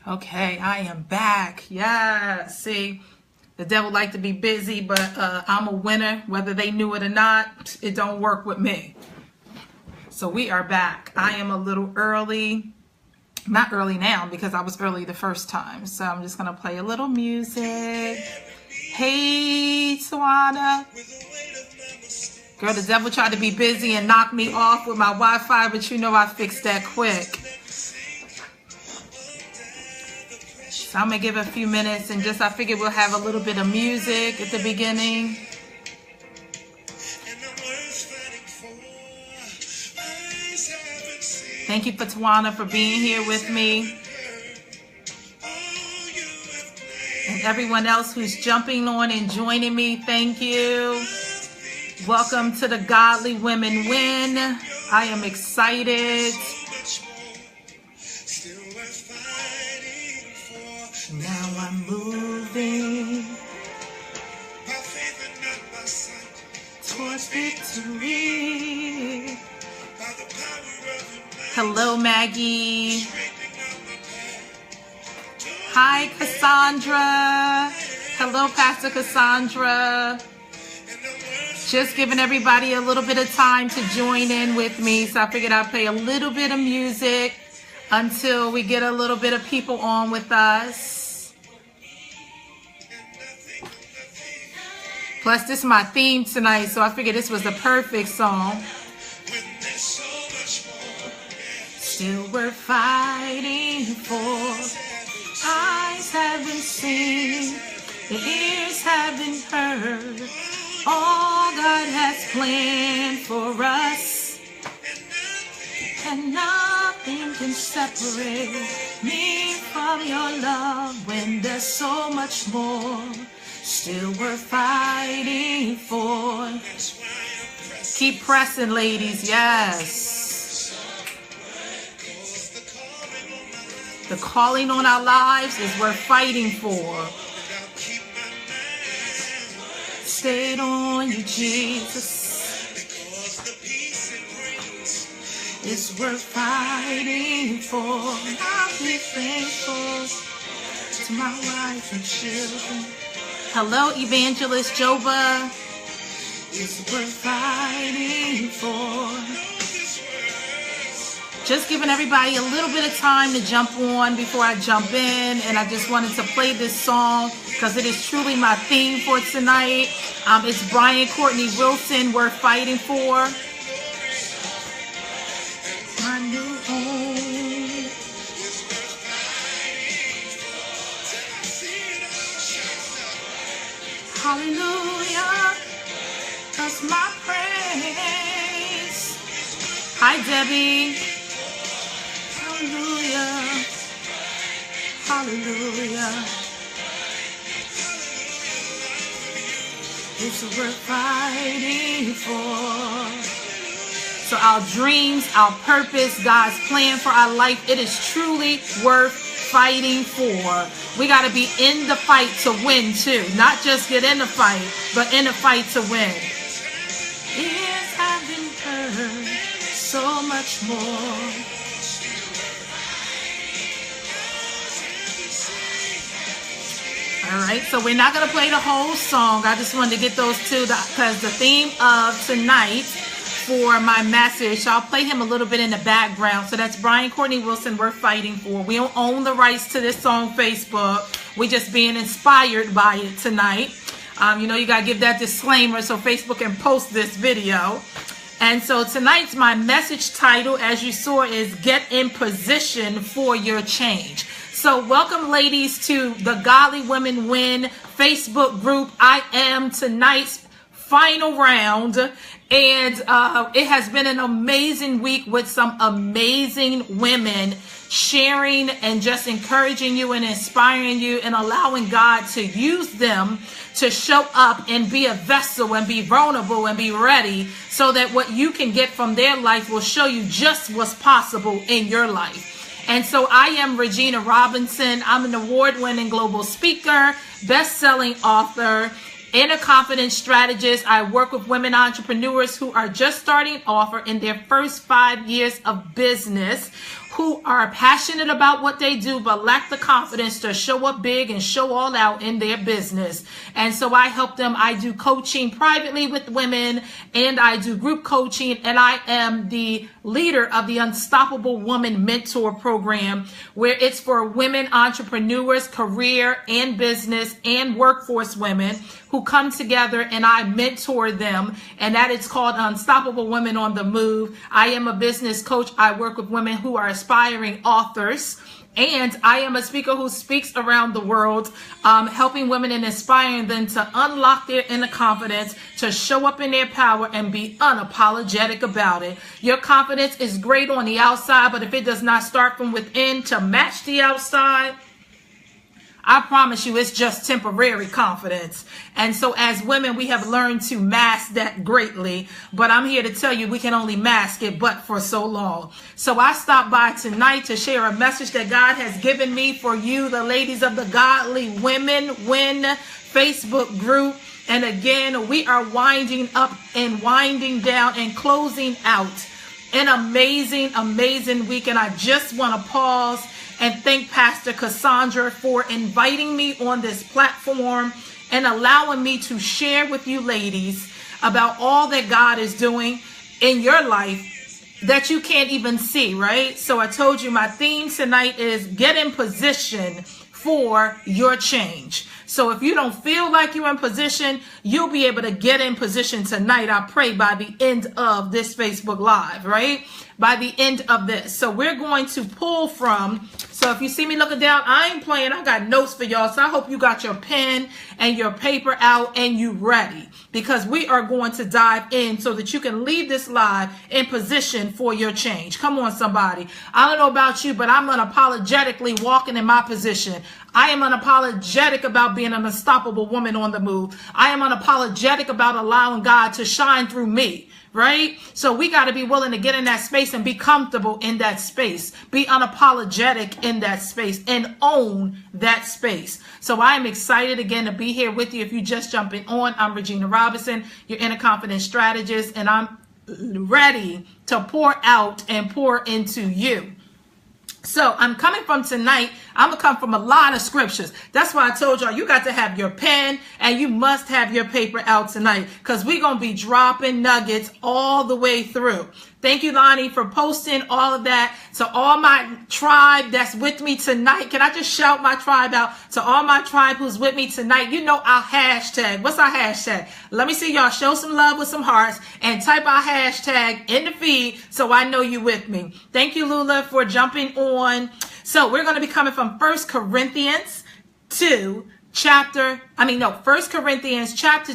Okay, I am back. Yeah, see, the devil like to be busy, but I'm a winner. Whether they knew it or not, it don't work with me. So we are back. I am a little early. Not early now because I was early the first time. So I'm just going to play a little music. Hey, Tawana. Girl, the devil tried to be busy and knock me off with my Wi-Fi, but you know I fixed that quick. So I'm going to give a few minutes and I figured we'll have a little bit of music at the beginning. Thank you, Tawana, for being here with me. And everyone else who's jumping on and joining me, thank you. Welcome to the Godly Women Win. I am excited. Now I'm moving towards victory. Hello, Maggie. Hi, Cassandra. Hello, Pastor Cassandra. Just giving everybody a little bit of time to join in with me. So I figured I'd play a little bit of music until we get a little bit of people on with us. Plus, this is my theme tonight, so I figured this was the perfect song. Still we're fighting for. Eyes haven't seen, the ears haven't heard. All God has planned for us, and nothing can separate me from your love when there's so much more. Still we're fighting for. Keep pressing, ladies. Yes. The calling on our lives is we're fighting for. Stayed on you, Jesus. It's worth fighting for. I'll be thankful to my wife and children. Hello, Evangelist Joba. It's worth fighting for. Just giving everybody a little bit of time to jump on before I jump in. And I just wanted to play this song because it is truly my theme for tonight. It's Brian Courtney Wilson, We're Fighting For. My new home. Hallelujah. That's my praise. Hi, Debbie. Hallelujah, hallelujah. It's what we're fighting for. So our dreams, our purpose, God's plan for our life, it is truly worth fighting for. We got to be in the fight to win too. Not just get in the fight, but in the fight to win. Ears haven't heard so much more. All right, so we're not going to play the whole song. I just wanted to get those two because the theme of tonight for my message, so I'll play him a little bit in the background. So that's Brian Courtney Wilson, We're Fighting For. We don't own the rights to this on Facebook. We're just being inspired by it tonight. You got to give that disclaimer so Facebook can post this video. And so tonight's my message title, as you saw, is Get in Position for Your Change. So welcome, ladies, to the Godly Women Win Facebook group. I am tonight's final round, and it has been an amazing week with some amazing women sharing and just encouraging you and inspiring you and allowing God to use them to show up and be a vessel and be vulnerable and be ready so that what you can get from their life will show you just what's possible in your life. And so I am Regina Robinson. I'm an award-winning global speaker, best-selling author, inner confidence strategist. I work with women entrepreneurs who are just starting off or in their first 5 years of business, who are passionate about what they do, but lack the confidence to show up big and show all out in their business. And so I help them. I do coaching privately with women, and I do group coaching, and I am the leader of the Unstoppable Woman Mentor Program, where it's for women entrepreneurs, career and business and workforce women who come together, and I mentor them, and that is called Unstoppable Women on the Move. I am a business coach. I work with women who are aspiring authors, and I am a speaker who speaks around the world, helping women and inspiring them to unlock their inner confidence, to show up in their power and be unapologetic about it. Your confidence is great on the outside, but if it does not start from within to match the outside, I promise you it's just temporary confidence. And so as women, we have learned to mask that greatly. But I'm here to tell you we can only mask it but for so long. So I stopped by tonight to share a message that God has given me for you, the ladies of the Godly Women Win Facebook group. And again, we are winding up and winding down and closing out an amazing, amazing week. And I just want to pause and thank Pastor Cassandra for inviting me on this platform and allowing me to share with you ladies about all that God is doing in your life that you can't even see, right? So I told you my theme tonight is get in position for your change. So if you don't feel like you're in position, you'll be able to get in position tonight, I pray, by the end of this Facebook Live, right? By the end of this. So we're going to pull from, so if you see me looking down, I ain't playing. I got notes for y'all. So I hope you got your pen and your paper out and you ready, because we are going to dive in so that you can leave this live in position for your change. Come on, somebody. I don't know about you, but I'm unapologetically walking in my position. I am unapologetic about being an unstoppable woman on the move. I am unapologetic about allowing God to shine through me, right? So we got to be willing to get in that space and be comfortable in that space. Be unapologetic in that space and own that space. So I am excited again to be here with you. If you just jumping on, I'm Regina Robinson, your inner confidence strategist, and I'm ready to pour out and pour into you. So I'm coming from tonight, I'm going to come from a lot of scriptures. That's why I told y'all you got to have your pen and you must have your paper out tonight, because we're going to be dropping nuggets all the way through. Thank you, Lonnie, for posting all of that. To all my tribe that's with me tonight, can I just shout my tribe out? To all my tribe who's with me tonight, you know our hashtag. What's our hashtag? Let me see y'all show some love with some hearts and type our hashtag in the feed so I know you with me. Thank you, Lula, for jumping on. So we're going to be coming from 1 Corinthians chapter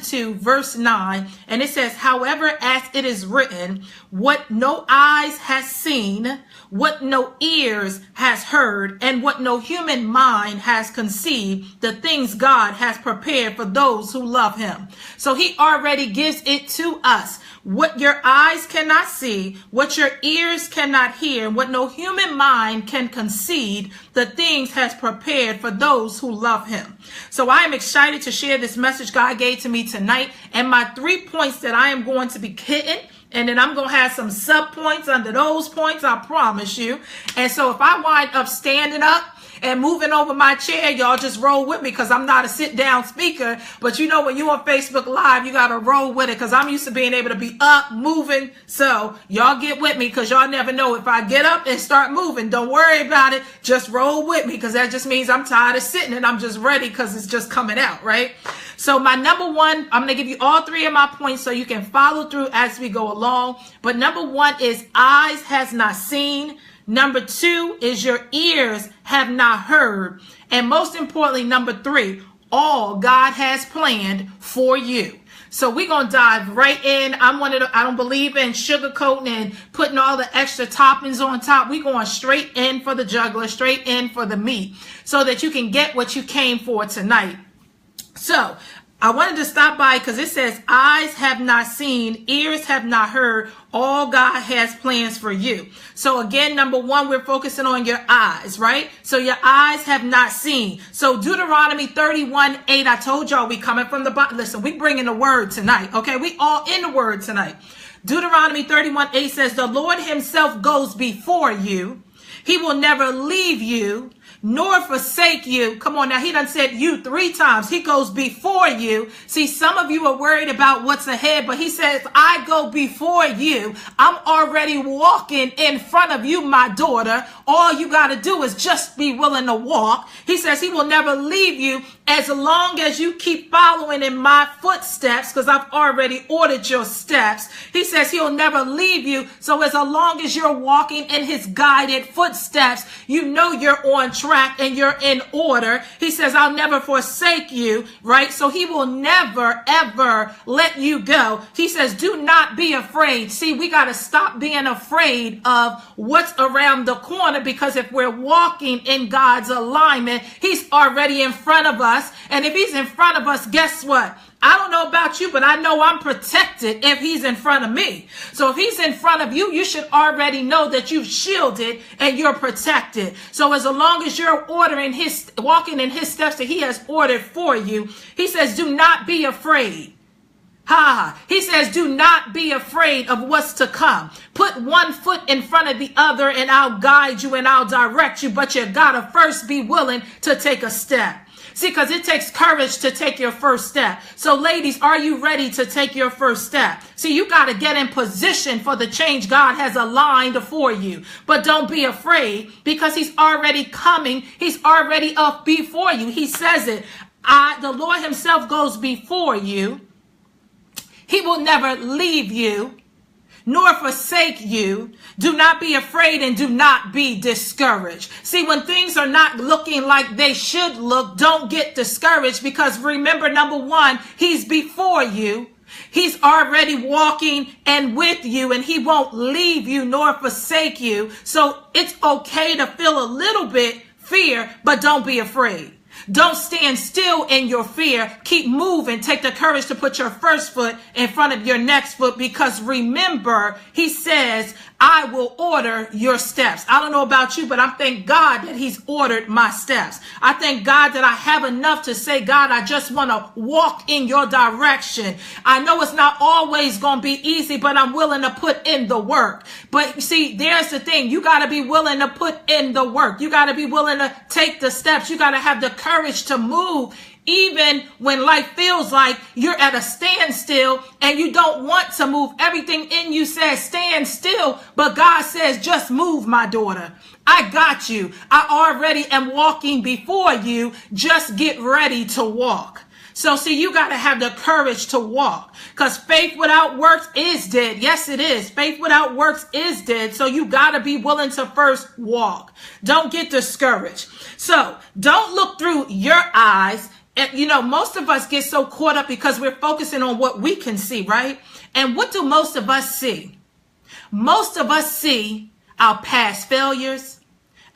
2, verse 9. And it says, however, as it is written, what no eyes has seen, what no ears has heard, and what no human mind has conceived, the things God has prepared for those who love him. So he already gives it to us. What your eyes cannot see, what your ears cannot hear, what no human mind can conceive, the things has prepared for those who love him. So I am excited to share this message God gave to me tonight, and my 3 points that I am going to be hitting, and then I'm going to have some sub points under those points, I promise you. And so if I wind up standing up and moving over my chair, y'all just roll with me, because I'm not a sit down speaker. But you know, when you on Facebook Live, you got to roll with it, because I'm used to being able to be up, moving. So y'all get with me, because y'all never know. If I get up and start moving, don't worry about it. Just roll with me, because that just means I'm tired of sitting and I'm just ready, because it's just coming out, right? So my number one, I'm going to give you all 3 of my points so you can follow through as we go along. But number 1 is eyes has not seen. Number 2 is your ears have not heard. And most importantly, number 3, all God has planned for you. So we're going to dive right in. I don't believe in sugarcoating and putting all the extra toppings on top. We're going straight in for the jugular, straight in for the meat, so that you can get what you came for tonight. So I wanted to stop by because it says eyes have not seen, ears have not heard, all God has plans for you. So again, number 1, we're focusing on your eyes, right? So your eyes have not seen. So Deuteronomy 31:8, I told y'all we coming from the bottom. Listen, we bringing the word tonight, okay? We all in the word tonight. Deuteronomy 31:8 says, the Lord himself goes before you. He will never leave you nor forsake you. Come on now, he done said you 3 times. He goes before you. See, some of you are worried about what's ahead, but he says, I go before you. I'm already walking in front of you, my daughter. All you got to do is just be willing to walk. He says he will never leave you as long as you keep following in my footsteps, because I've already ordered your steps. He says he'll never leave you. So as long as you're walking in his guided footsteps, you know you're on track and you're in order. He says, I'll never forsake you, right? So he will never, ever let you go. He says, do not be afraid. See, we got to stop being afraid of what's around the corner, because if we're walking in God's alignment, he's already in front of us. And if he's in front of us, guess what? I don't know about you, but I know I'm protected if he's in front of me. So if he's in front of you, you should already know that you've shielded and you're protected. So as long as you're walking in his steps that he has ordered for you, he says, do not be afraid. He says, do not be afraid of what's to come. Put one foot in front of the other and I'll guide you and I'll direct you. But you gotta first be willing to take a step. See, because it takes courage to take your first step. So ladies, are you ready to take your first step? See, you got to get in position for the change God has aligned for you. But don't be afraid, because he's already coming. He's already up before you. He says it. The Lord himself goes before you. He will never leave you nor forsake you. Do not be afraid and do not be discouraged. See, when things are not looking like they should look, don't get discouraged, because remember, number one, he's before you. He's already walking and with you, and he won't leave you nor forsake you. So it's okay to feel a little bit fear, but don't be afraid. Don't stand still in your fear. Keep moving. Take the courage to put your first foot in front of your next foot, because remember, he says, I will order your steps. I don't know about you, but I thank God that he's ordered my steps. I thank God that I have enough to say, God, I just want to walk in your direction. I know it's not always going to be easy, but I'm willing to put in the work. But see, there's the thing. You got to be willing to put in the work. You got to be willing to take the steps. You got to have the courage to move, even when life feels like you're at a standstill and you don't want to move. Everything in you says stand still, but God says just move, my daughter. I got you. I already am walking before you. Just get ready to walk. So see, you got to have the courage to walk, because faith without works is dead. Yes, it is. Faith without works is dead. So you got to be willing to first walk. Don't get discouraged. So don't look through your eyes. And, you know, most of us get so caught up because we're focusing on what we can see, right? And what do most of us see? Most of us see our past failures,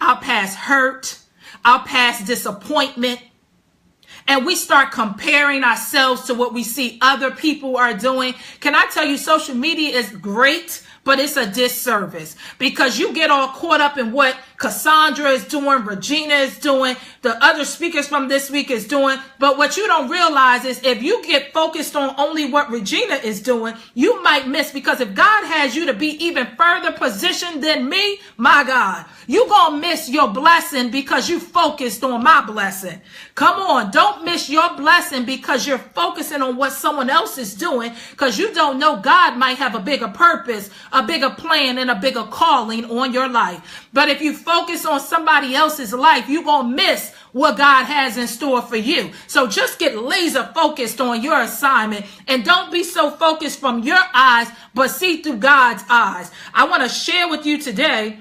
our past hurt, our past disappointment. And we start comparing ourselves to what we see other people are doing. Can I tell you, social media is great, but it's a disservice, because you get all caught up in what Cassandra is doing, Regina is doing, the other speakers from this week is doing. But what you don't realize is if you get focused on only what Regina is doing, you might miss, because if God has you to be even further positioned than me, my God, you gonna miss your blessing because you focused on my blessing. Come on, don't miss your blessing because you're focusing on what someone else is doing, because you don't know God might have a bigger purpose, a bigger plan, and a bigger calling on your life. But if you focus on somebody else's life, you're going to miss what God has in store for you. So just get laser focused on your assignment, and don't be so focused from your eyes, but see through God's eyes. I want to share with you today,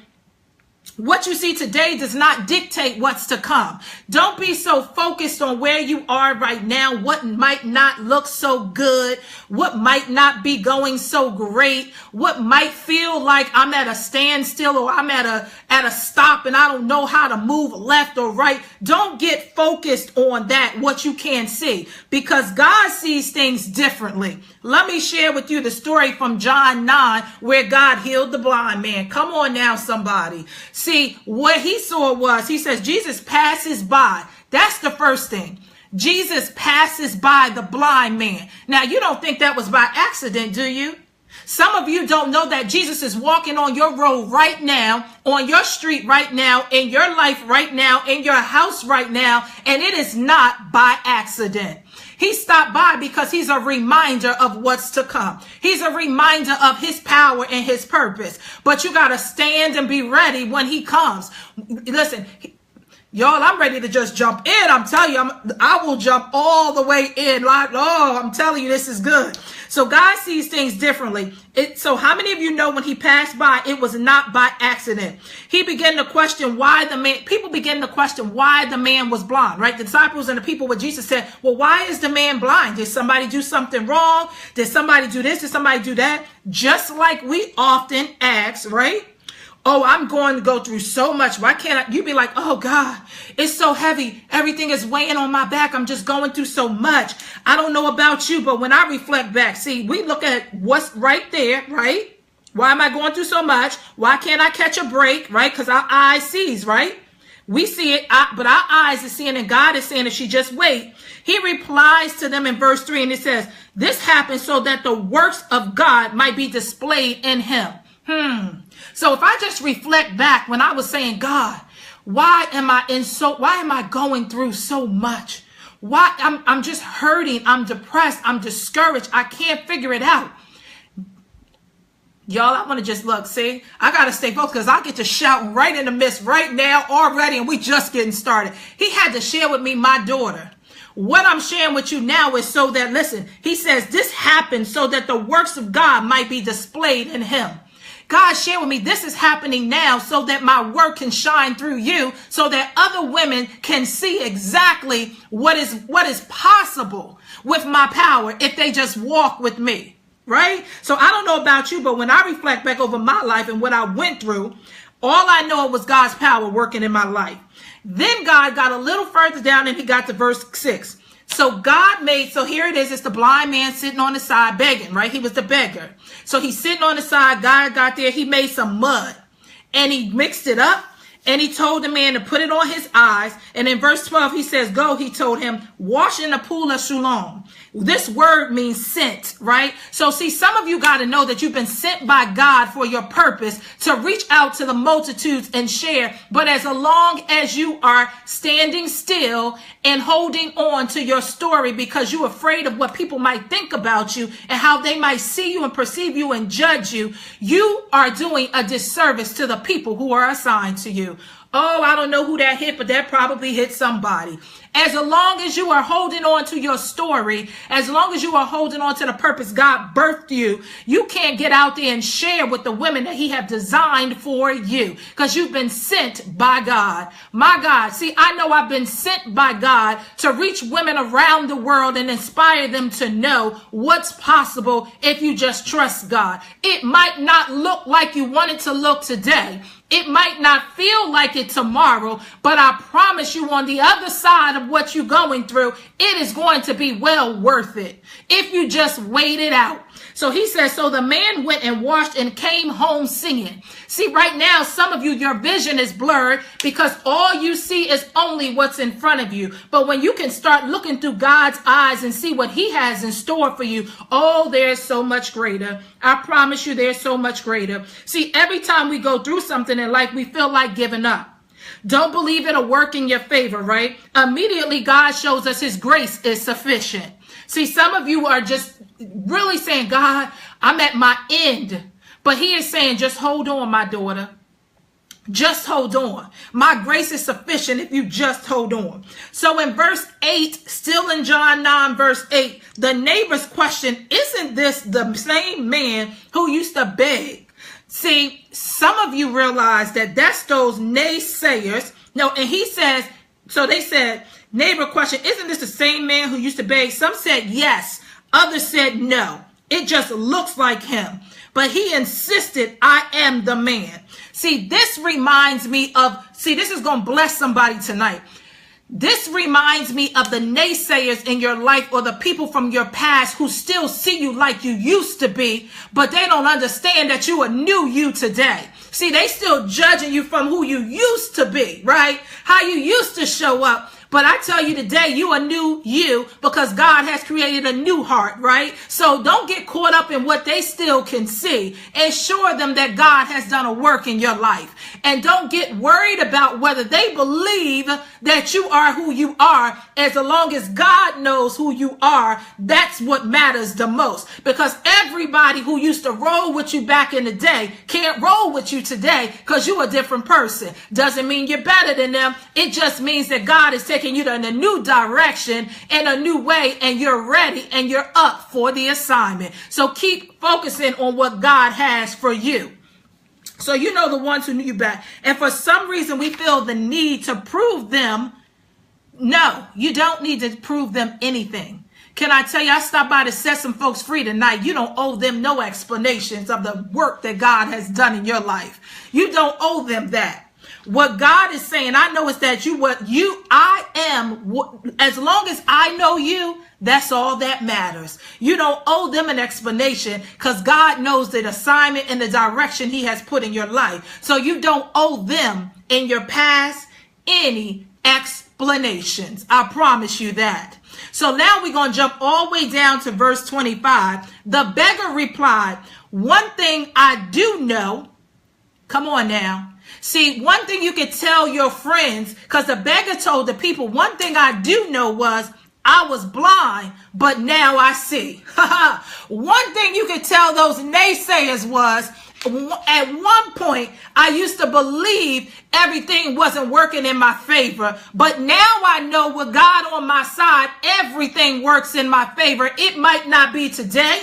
what you see today does not dictate what's to come. Don't be so focused on where you are right now, what might not look so good, what might not be going so great, what might feel like I'm at a standstill or I'm at a stop and I don't know how to move left or right. Don't get focused on that, what you can't see, because God sees things differently. Let me share with you the story from John 9 where God healed the blind man. Come on now, somebody. See, what he saw was, he says, Jesus passes by. That's the first thing. Jesus passes by the blind man. Now, you don't think that was by accident, do you? Some of you don't know that Jesus is walking on your road right now, on your street right now, in your life right now, in your house right now, and it is not by accident. He stopped by because he's a reminder of what's to come. He's a reminder of his power and his purpose. But you got to stand and be ready when he comes. Listen, y'all, I'm ready to just jump in. I'm telling you, I will jump all the way in. Like, oh, I'm telling you, this is good. So God sees things differently. So how many of you know when he passed by, it was not by accident? He began to question why people began to question why the man was blind, right? The disciples and the people with Jesus said, well, why is the man blind? Did somebody do something wrong? Did somebody do this? Did somebody do that? Just like we often ask, right? Oh, I'm going to go through so much. Why can't you be like, oh God, it's so heavy. Everything is weighing on my back. I'm just going through so much. I don't know about you, but when I reflect back, see, we look at what's right there, right? Why am I going through so much? Why can't I catch a break, right? Because our eyes sees, right? We see it, but our eyes are seeing, and God is saying, if she just wait. He replies to them in verse 3, and it says, this happened so that the works of God might be displayed in him. So if I just reflect back when I was saying, God, why am I going through so much? Why I'm just hurting. I'm depressed. I'm discouraged. I can't figure it out. Y'all, I want to just look, see, I got to stay focused because I get to shouting right in the midst right now already. And we just getting started. He had to share with me my daughter. What I'm sharing with you now is so that, listen, he says this happened so that the works of God might be displayed in him. God shared with me, this is happening now so that my work can shine through you, so that other women can see exactly what is possible with my power if they just walk with me, right? So I don't know about you, but when I reflect back over my life and what I went through, all I know was God's power working in my life. Then God got a little further down and he got to verse 6. So here it is, it's the blind man sitting on the side begging, right? He was the beggar. So he's sitting on the side, God got there, he made some mud and he mixed it up and he told the man to put it on his eyes. And in verse 12, he says, go, he told him, wash in the pool of Siloam. This word means sent, right? So see, some of you got to know that you've been sent by God for your purpose to reach out to the multitudes and share. But as long as you are standing still and holding on to your story because you're afraid of what people might think about you and how they might see you and perceive you and judge you, you are doing a disservice to the people who are assigned to you. Oh, I don't know who that hit, but that probably hit somebody. As long as you are holding on to your story, as long as you are holding on to the purpose God birthed you, you can't get out there and share with the women that he have designed for you because you've been sent by God. My God, see, I know I've been sent by God to reach women around the world and inspire them to know what's possible if you just trust God. It might not look like you want it to look today. It might not feel like it tomorrow, but I promise you on the other side of what you're going through, it is going to be well worth it if you just wait it out. So he says, so the man went and washed and came home singing. See, right now, some of you, your vision is blurred because all you see is only what's in front of you. But when you can start looking through God's eyes and see what he has in store for you, oh, there's so much greater. I promise you there's so much greater. See, every time we go through something in life, we feel like giving up. Don't believe it'll work in your favor, right? Immediately, God shows us his grace is sufficient. See, some of you are just really saying, God, I'm at my end. But he is saying, just hold on, my daughter. Just hold on. My grace is sufficient if you just hold on. So in verse 8, still in John 9, verse 8, the neighbor's question, isn't this the same man who used to beg? See, some of you realize that that's those naysayers. No, and he says, so they said, neighbor question, isn't this the same man who used to beg? Some said yes. Others said no. It just looks like him. But he insisted, I am the man. See, this reminds me of, this is going to bless somebody tonight. This reminds me of the naysayers in your life or the people from your past who still see you like you used to be, but they don't understand that you are new you today. See, they still judging you from who you used to be, right? How you used to show up. But I tell you today, you are new you because God has created a new heart, right? So don't get caught up in what they still can see. Assure them that God has done a work in your life. And don't get worried about whether they believe that you are who you are. As long as God knows who you are, that's what matters the most. Because everybody who used to roll with you back in the day can't roll with you today because you're a different person. Doesn't mean you're better than them. It just means that God is taking you in a new direction, in a new way, and you're ready and you're up for the assignment. So keep focusing on what God has for you. So you know the ones who knew you back. And for some reason we feel the need to prove them. No, you don't need to prove them anything. Can I tell you, I stopped by to set some folks free tonight. You don't owe them no explanations of the work that God has done in your life. You don't owe them that. What God is saying, I know is that I am, as long as I know you, that's all that matters. You don't owe them an explanation because God knows the assignment and the direction he has put in your life. So you don't owe them in your past any explanations. I promise you that. So now we're going to jump all the way down to verse 25. The beggar replied, one thing I do know. Come on now. See, one thing you could tell your friends, because the beggar told the people, one thing I do know was I was blind, but now I see. One thing you could tell those naysayers was, at one point, I used to believe everything wasn't working in my favor, but now I know with God on my side, everything works in my favor. It might not be today.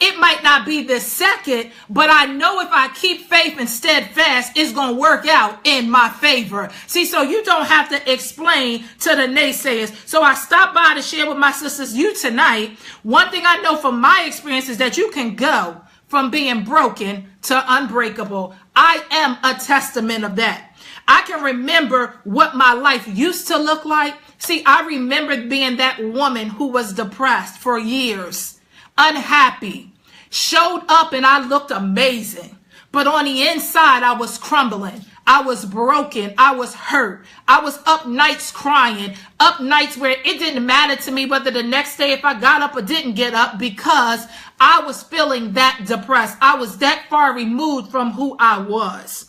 It might not be this second, but I know if I keep faith and steadfast, it's going to work out in my favor. See, so you don't have to explain to the naysayers. So I stopped by to share with my sisters, you tonight. One thing I know from my experience is that you can go from being broken to unbreakable. I am a testament of that. I can remember what my life used to look like. See, I remember being that woman who was depressed for years, unhappy. Showed up and I looked amazing. But on the inside, I was crumbling. I was broken. I was hurt. I was up nights crying. Up nights where it didn't matter to me whether the next day if I got up or didn't get up because I was feeling that depressed. I was that far removed from who I was.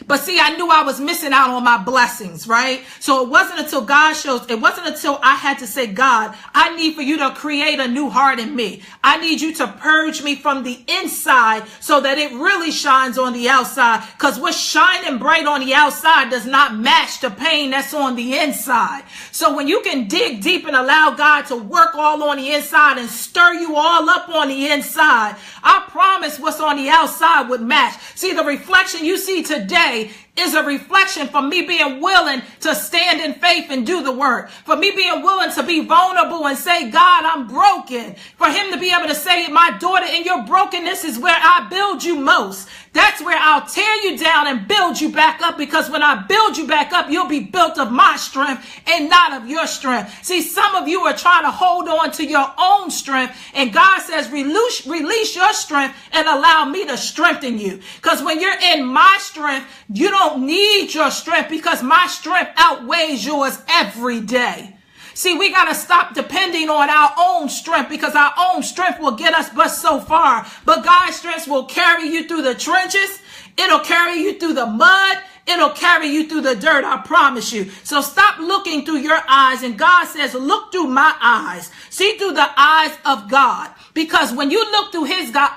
But see, I knew I was missing out on my blessings, right? So it wasn't until it wasn't until I had to say, God, I need for you to create a new heart in me. I need you to purge me from the inside so that it really shines on the outside. Because what's shining bright on the outside does not match the pain that's on the inside. So when you can dig deep and allow God to work all on the inside and stir you all up on the inside, I promise what's on the outside would match. See, the reflection you see today is a reflection for me being willing to stand in faith and do the work. For me being willing to be vulnerable and say, God, I'm broken. For him to be able to say, my daughter, in your brokenness is where I build you most. That's where I'll tear you down and build you back up, because when I build you back up, you'll be built of my strength and not of your strength. See, some of you are trying to hold on to your own strength, and God says, release your strength and allow me to strengthen you. Because when you're in my strength, you don't need your strength, because my strength outweighs yours every day. See, we got to stop depending on our own strength, because our own strength will get us but so far. But God's strength will carry you through the trenches. It'll carry you through the mud. It'll carry you through the dirt, I promise you. So stop looking through your eyes. And God says, look through my eyes. See through the eyes of God. Because when you look through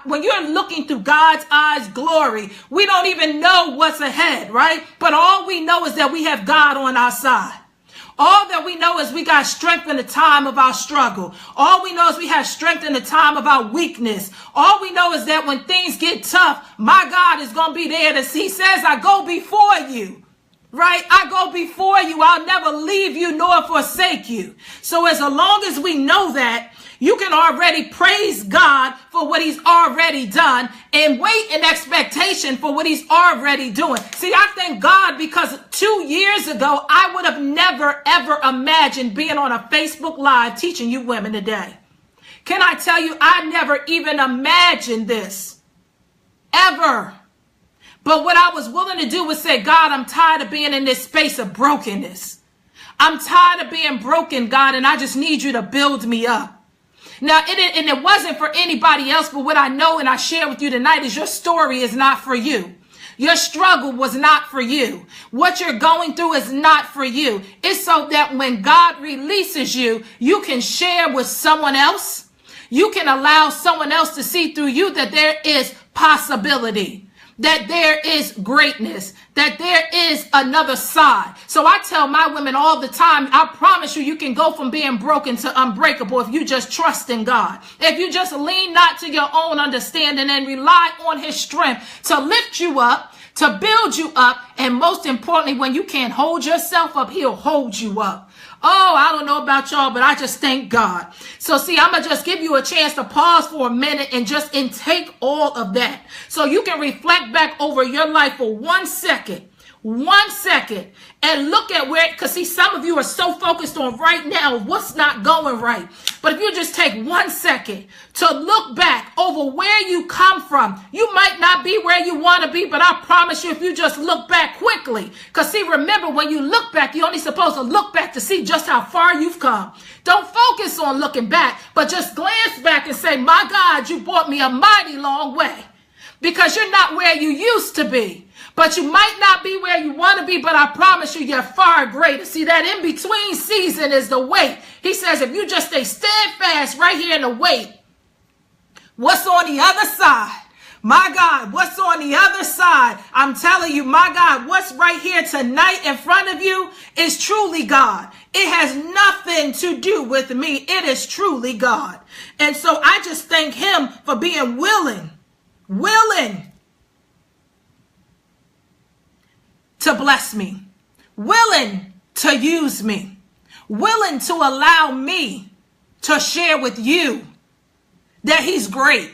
when you're looking through God's eyes, glory, we don't even know what's ahead, right? But all we know is that we have God on our side. All that we know is we got strength in the time of our struggle. All we know is we have strength in the time of our weakness. All we know is that when things get tough, my God is going to be there. He says, I go before you, right? I go before you. I'll never leave you nor forsake you. So as long as we know that, you can already praise God for what he's already done and wait in expectation for what he's already doing. See, I thank God because 2 years ago, I would have never, ever imagined being on a Facebook Live teaching you women today. Can I tell you, I never even imagined this, ever. But what I was willing to do was say, God, I'm tired of being in this space of brokenness. I'm tired of being broken, God, and I just need you to build me up. Now, it wasn't for anybody else, but what I know and I share with you tonight is your story is not for you. Your struggle was not for you. What you're going through is not for you. It's so that when God releases you, you can share with someone else. You can allow someone else to see through you that there is possibility, that there is greatness, that there is another side. So I tell my women all the time, I promise you, you can go from being broken to unbreakable if you just trust in God. If you just lean not to your own understanding and rely on his strength to lift you up, to build you up, and most importantly, when you can't hold yourself up, he'll hold you up. Oh, I don't know about y'all, but I just thank God. So see, I'm going to just give you a chance to pause for a minute and just intake all of that. So you can reflect back over your life for 1 second. 1 second. And look at where, because see, some of you are so focused on right now what's not going right. But if you just take 1 second to look back over where you come from, you might not be where you want to be, but I promise you, if you just look back quickly, because see, remember, when you look back, you're only supposed to look back to see just how far you've come. Don't focus on looking back, but just glance back and say, my God, you brought me a mighty long way, because you're not where you used to be. But you might not be where you want to be, but I promise you, you're far greater. See, that in-between season is the wait. He says, if you just stay steadfast right here in the wait, what's on the other side? My God, what's on the other side? I'm telling you, my God, what's right here tonight in front of you is truly God. It has nothing to do with me. It is truly God. And so I just thank him for being willing to bless me, willing to use me, willing to allow me to share with you that he's great,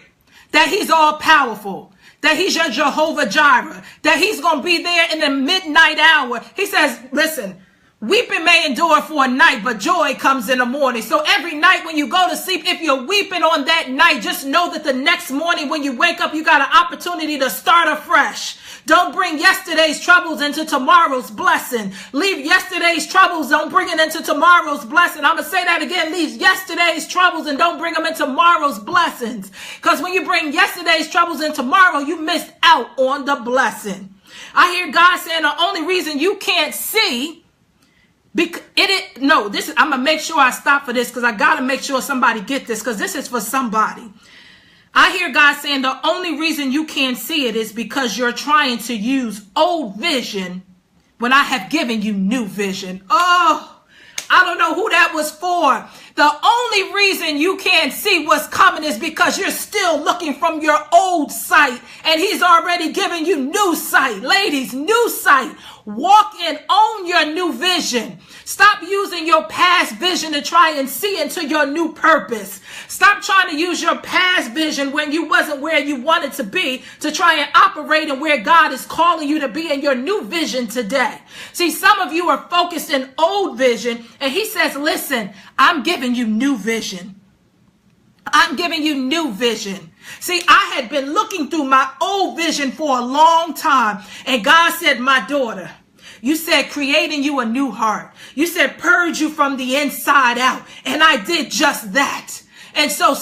that he's all powerful, that he's your Jehovah Jireh, that he's going to be there in the midnight hour. He says, listen, weeping may endure for a night, but joy comes in the morning. So every night when you go to sleep, if you're weeping on that night, just know that the next morning when you wake up, you got an opportunity to start afresh. Don't bring yesterday's troubles into tomorrow's blessing. Leave yesterday's troubles. Don't bring it into tomorrow's blessing. I'm going to say that again. Leave yesterday's troubles and don't bring them into tomorrow's blessings. Because when you bring yesterday's troubles in tomorrow, you missed out on the blessing. I hear God saying the only reason you can't see, I'm going to make sure I stop for this, because I got to make sure somebody get this, because this is for somebody. I hear God saying the only reason you can't see it is because you're trying to use old vision when I have given you new vision. Oh, I don't know who that was for. The only reason you can't see what's coming is because you're still looking from your old sight, and he's already given you new sight. Ladies, new sight. Walk in, own your new vision. Stop using your past vision to try and see into your new purpose. Stop trying to use your past vision when you wasn't where you wanted to be to try and operate in where God is calling you to be in your new vision today. See, some of you are focused in old vision, and he says, listen, I'm giving you new vision. I'm giving you new vision. See, I had been looking through my old vision for a long time, and God said, my daughter, you said creating you a new heart. You said purge you from the inside out, and I did just that. And so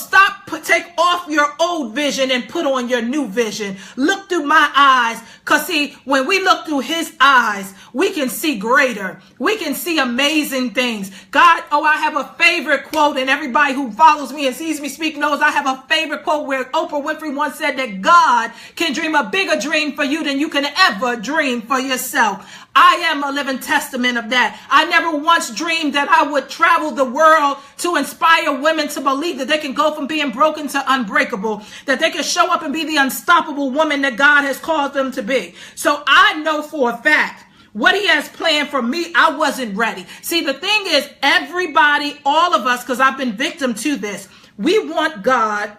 take off your old vision and put on your new vision. Look through my eyes. Because see, when we look through his eyes, we can see greater. We can see amazing things. God, I have a favorite quote, and everybody who follows me and sees me speak knows I have a favorite quote where Oprah Winfrey once said that God can dream a bigger dream for you than you can ever dream for yourself. I am a living testament of that. I never once dreamed that I would travel the world to inspire women to believe that they can go from being broken to unbreakable, that they can show up and be the unstoppable woman that God has called them to be. So I know for a fact what he has planned for me, I wasn't ready. See, the thing is, everybody, all of us, because I've been victim to this, we want God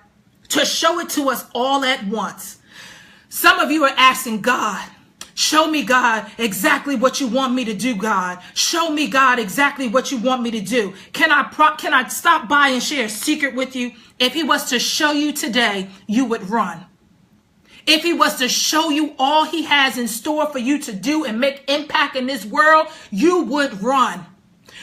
to show it to us all at once. Some of you are asking God, show me, God, exactly what you want me to do, God. Show me, God, exactly what you want me to do. Can I stop by and share a secret with you? If he was to show you today, you would run. If he was to show you all he has in store for you to do and make impact in this world, you would run.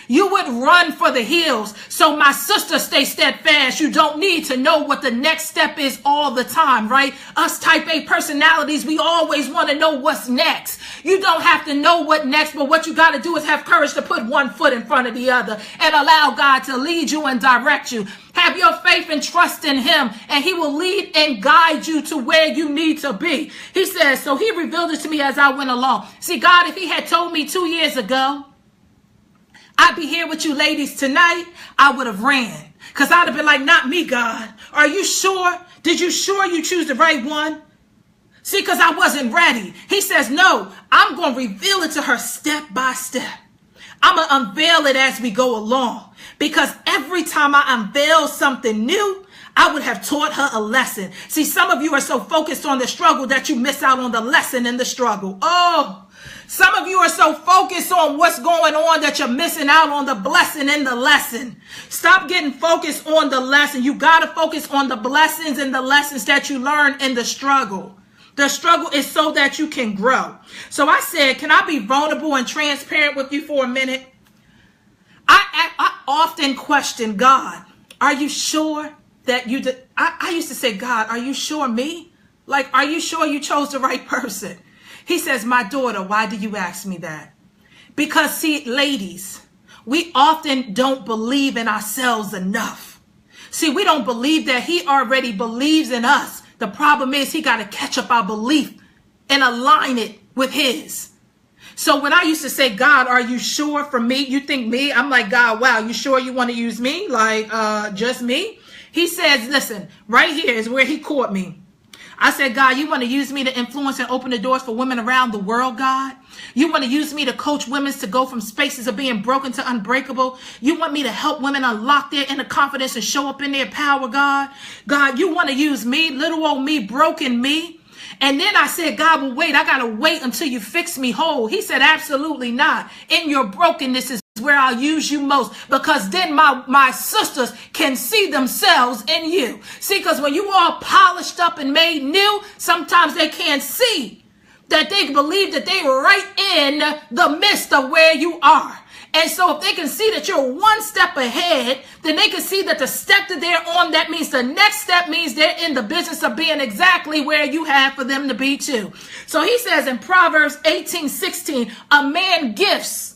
You would run for the hills. So my sister, stay steadfast. You don't need to know what the next step is all the time, right? Us type A personalities, we always want to know what's next. You don't have to know what next, but what you got to do is have courage to put one foot in front of the other and allow God to lead you and direct you. Have your faith and trust in him, and he will lead and guide you to where you need to be. He says, so he revealed it to me as I went along. See, God, if he had told me 2 years ago, I'd be here with you ladies tonight, I would have ran. Because I'd have been like, not me, God. Are you sure? Did you sure you choose the right one? See, because I wasn't ready. He says, no, I'm going to reveal it to her step by step. I'm going to unveil it as we go along. Because every time I unveil something new, I would have taught her a lesson. See, some of you are so focused on the struggle that you miss out on the lesson in the struggle. Oh, some of you are so focused on what's going on that you're missing out on the blessing in the lesson. Stop getting focused on the lesson. You got to focus on the blessings and the lessons that you learn in the struggle. The struggle is so that you can grow. So I said, can I be vulnerable and transparent with you for a minute? I often question God. Are you sure that you did? I used to say, God, are you sure me? Like, are you sure you chose the right person? He says, my daughter, why do you ask me that? Because, see, ladies, we often don't believe in ourselves enough. See, we don't believe that he already believes in us. The problem is he got to catch up our belief and align it with his. So when I used to say, God, are you sure for me? You think me? I'm like, God, wow, you sure you want to use me? Like, just me? He says, listen, right here is where he caught me. I said, God, you want to use me to influence and open the doors for women around the world, God? You want to use me to coach women to go from spaces of being broken to unbreakable? You want me to help women unlock their inner confidence and show up in their power, God? God, you want to use me, little old me, broken me? And then I said, God, well, wait, I got to wait until you fix me whole. He said, absolutely not. In your brokenness is where I'll use you most, because then my sisters can see themselves in you. See, because when you all polished up and made new, sometimes they can't see that they believe that they were right in the midst of where you are. And so if they can see that you're one step ahead, then they can see that the step that they're on, that means the next step means they're in the business of being exactly where you have for them to be too. So he says in Proverbs 18:16, a man gifts,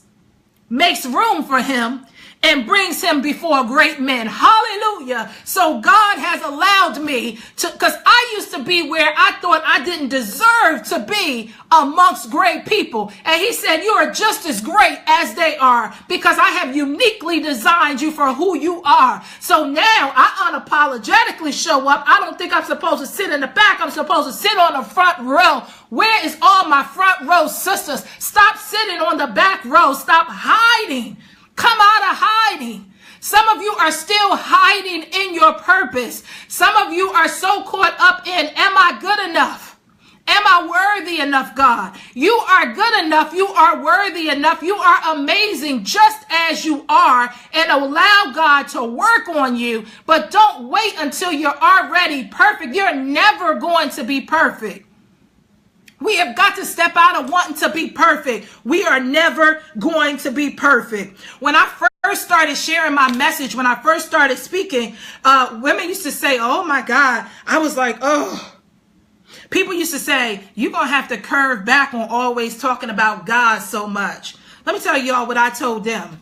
makes room for him, and brings him before great men. Hallelujah. So God has allowed me to, because I used to be where I thought I didn't deserve to be amongst great people. And he said, you are just as great as they are, because I have uniquely designed you for who you are. So now I unapologetically show up. I don't think I'm supposed to sit in the back. I'm supposed to sit on the front row. Where is all my front row sisters? Stop sitting on the back row. Stop hiding. Come out of hiding. Some of you are still hiding in your purpose. Some of you are so caught up in, am I good enough? Am I worthy enough, God? You are good enough. You are worthy enough. You are amazing just as you are, and allow God to work on you. But don't wait until you're already perfect. You're never going to be perfect. We have got to step out of wanting to be perfect. We are never going to be perfect. When I first started sharing my message, when I first started speaking, women used to say, oh my God, I was like, oh. People used to say, you're going to have to curve back on always talking about God so much. Let me tell y'all what I told them.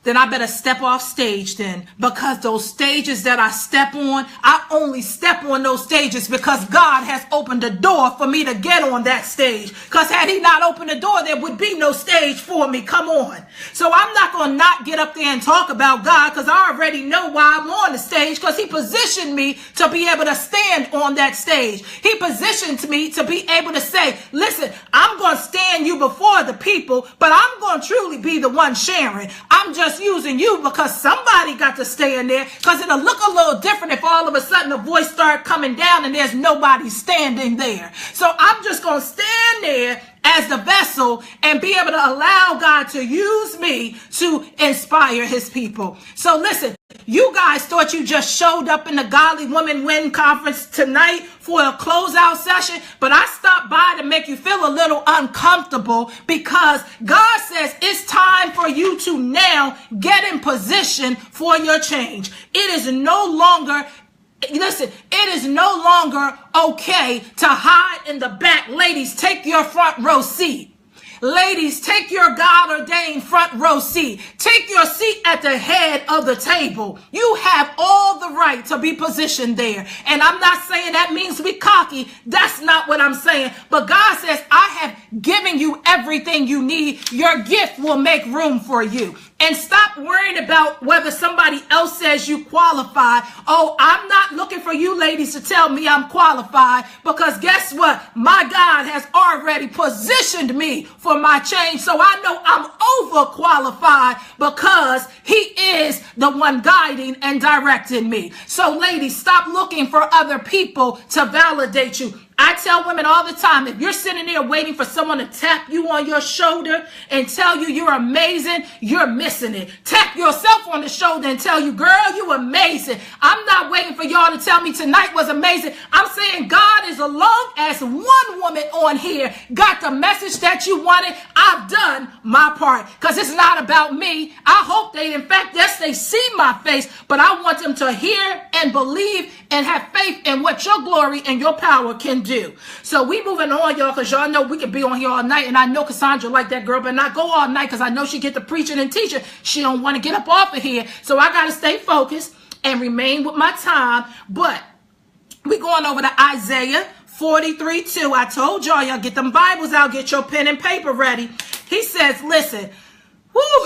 Then I better step off stage then, because those stages that I step on, I only step on those stages because God has opened the door for me to get on that stage. Because had he not opened the door, there would be no stage for me. Come on. So I'm not going to not get up there and talk about God, because I already know why I'm on the stage, because he positioned me to be able to stand on that stage. He positioned me to be able to say, listen, I'm going to stand you before the people, but I'm going to truly be the one sharing. I'm just using you because somebody got to stay in there, because it'll look a little different if all of a sudden the voice start coming down and there's nobody standing there. So I'm just going to stand there as the vessel and be able to allow God to use me to inspire his people. So listen, you guys thought you just showed up in the Godly Woman Win Conference tonight for a closeout session, but I stopped by to make you feel a little uncomfortable because God says it's time for you to now get in position for your change. It is no longer okay to hide in the back. Ladies, take your front row seat. Ladies, take your God-ordained front row seat. Take your seat at the head of the table. You have all the right to be positioned there. And I'm not saying that means be cocky. That's not what I'm saying. But God says, I have given you everything you need. Your gift will make room for you. And stop worrying about whether somebody else says you qualify. Oh, I'm not looking for you ladies to tell me I'm qualified, because guess what? My God has already positioned me for my change. So I know I'm overqualified because he is the one guiding and directing me. So ladies, stop looking for other people to validate you. I tell women all the time, if you're sitting there waiting for someone to tap you on your shoulder and tell you you're amazing, you're missing it. Tap yourself on the shoulder and tell you, girl, you amazing. I'm not waiting for y'all to tell me tonight was amazing. I'm saying, God, as long as one woman on here got the message that you wanted, I've done my part, because it's not about me. I hope they, in fact, yes, they see my face, but I want them to hear and believe and have faith in what your glory and your power can do. So we moving on, y'all, because y'all know we can be on here all night. And I know Cassandra like that girl, but not go all night, because I know she get to preaching and teaching. She don't want to get up off of here. So I got to stay focused and remain with my time. But we going over to Isaiah 43:2. I told y'all get them Bibles out, get your pen and paper ready. He says, listen,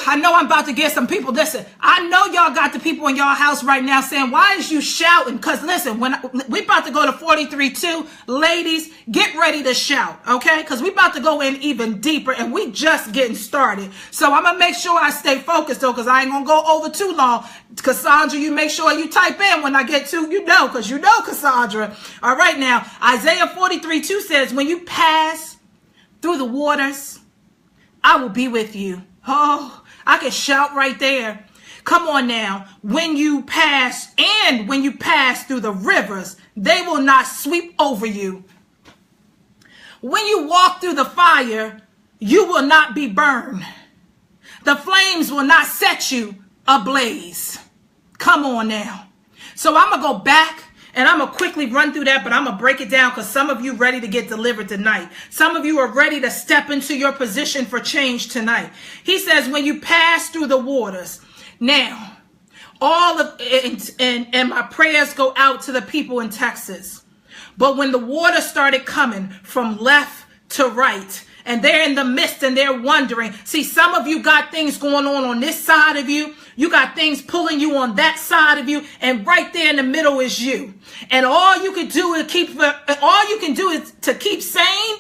I know I'm about to get some people. Listen, I know y'all got the people in y'all house right now saying, why is you shouting? Because listen, when we about to go to 43:2, ladies, get ready to shout, okay? Because we about to go in even deeper, and we just getting started. So I'm going to make sure I stay focused, though, because I ain't going to go over too long. Cassandra, you make sure you type in when I get to, because you know Cassandra. All right, now, Isaiah 43:2 says, when you pass through the waters, I will be with you. Oh, I can shout right there. Come on now. When you pass through the rivers, they will not sweep over you. When you walk through the fire, you will not be burned. The flames will not set you ablaze. Come on now. So I'm going to go back. And I'm going to quickly run through that, but I'm going to break it down because some of you ready to get delivered tonight. Some of you are ready to step into your position for change tonight. He says, when you pass through the waters. Now, all of and my prayers go out to the people in Texas. But when the water started coming from left to right, and they're in the midst and they're wondering. See, some of you got things going on this side of you. You got things pulling you on that side of you. And right there in the middle is you. And all you can do is to keep sane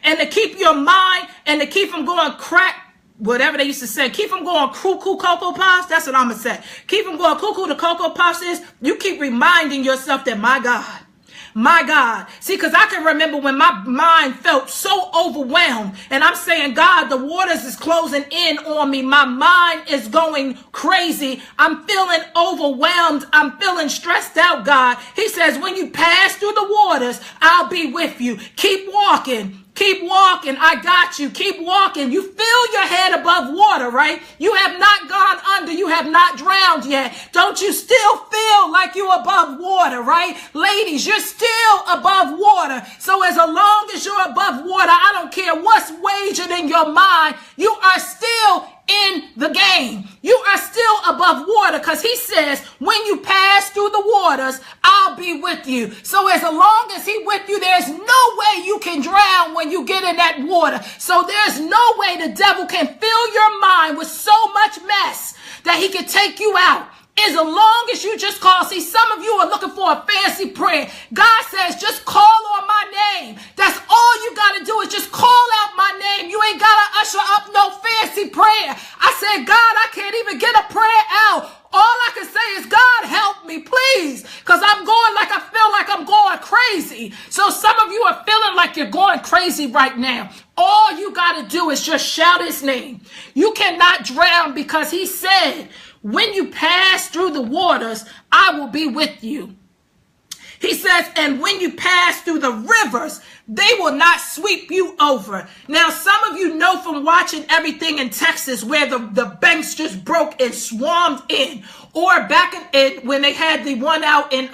and to keep your mind and to keep from going crack. Whatever they used to say, keep from going cuckoo Cocoa Puffs. That's what I'm going to say. Keep from going cuckoo to Cocoa Puffs is you keep reminding yourself that my God. See, because I can remember when my mind felt so overwhelmed and I'm saying, God, the waters is closing in on me. My mind is going crazy. I'm feeling overwhelmed. I'm feeling stressed out, God. He says, when you pass through the waters, I'll be with you. Keep walking. Keep walking. I got you. Keep walking. You feel your head above water, right? You have not gone under. You have not drowned yet. Don't you still feel like you're above water, right? Ladies, you're still above water. So as long as you're above water, I don't care what's waging in your mind, you are still in the game. You are still above water because he says, when you pass through the waters, I'll be with you. So as long as he with you, there's no way you can drown when you get in that water. So there's no way the devil can fill your mind with so much mess that he can take you out. As long as you just call. See, some of you are looking for a fancy prayer. God says, just call on my name. That's all you got to do is just call out my name. You ain't got to usher up no fancy prayer. I said, God, I can't even get a prayer out All I can say is, God, help me, please, because I feel like I'm going crazy. So some of you are feeling like you're going crazy right now. All you got to do is just shout his name. You cannot drown, because he said, when you pass through the waters, I will be with you. He says, and when you pass through the rivers, they will not sweep you over. Now, some of you know from watching everything in Texas where the banks just broke and swarmed in. Or back when they had the one out in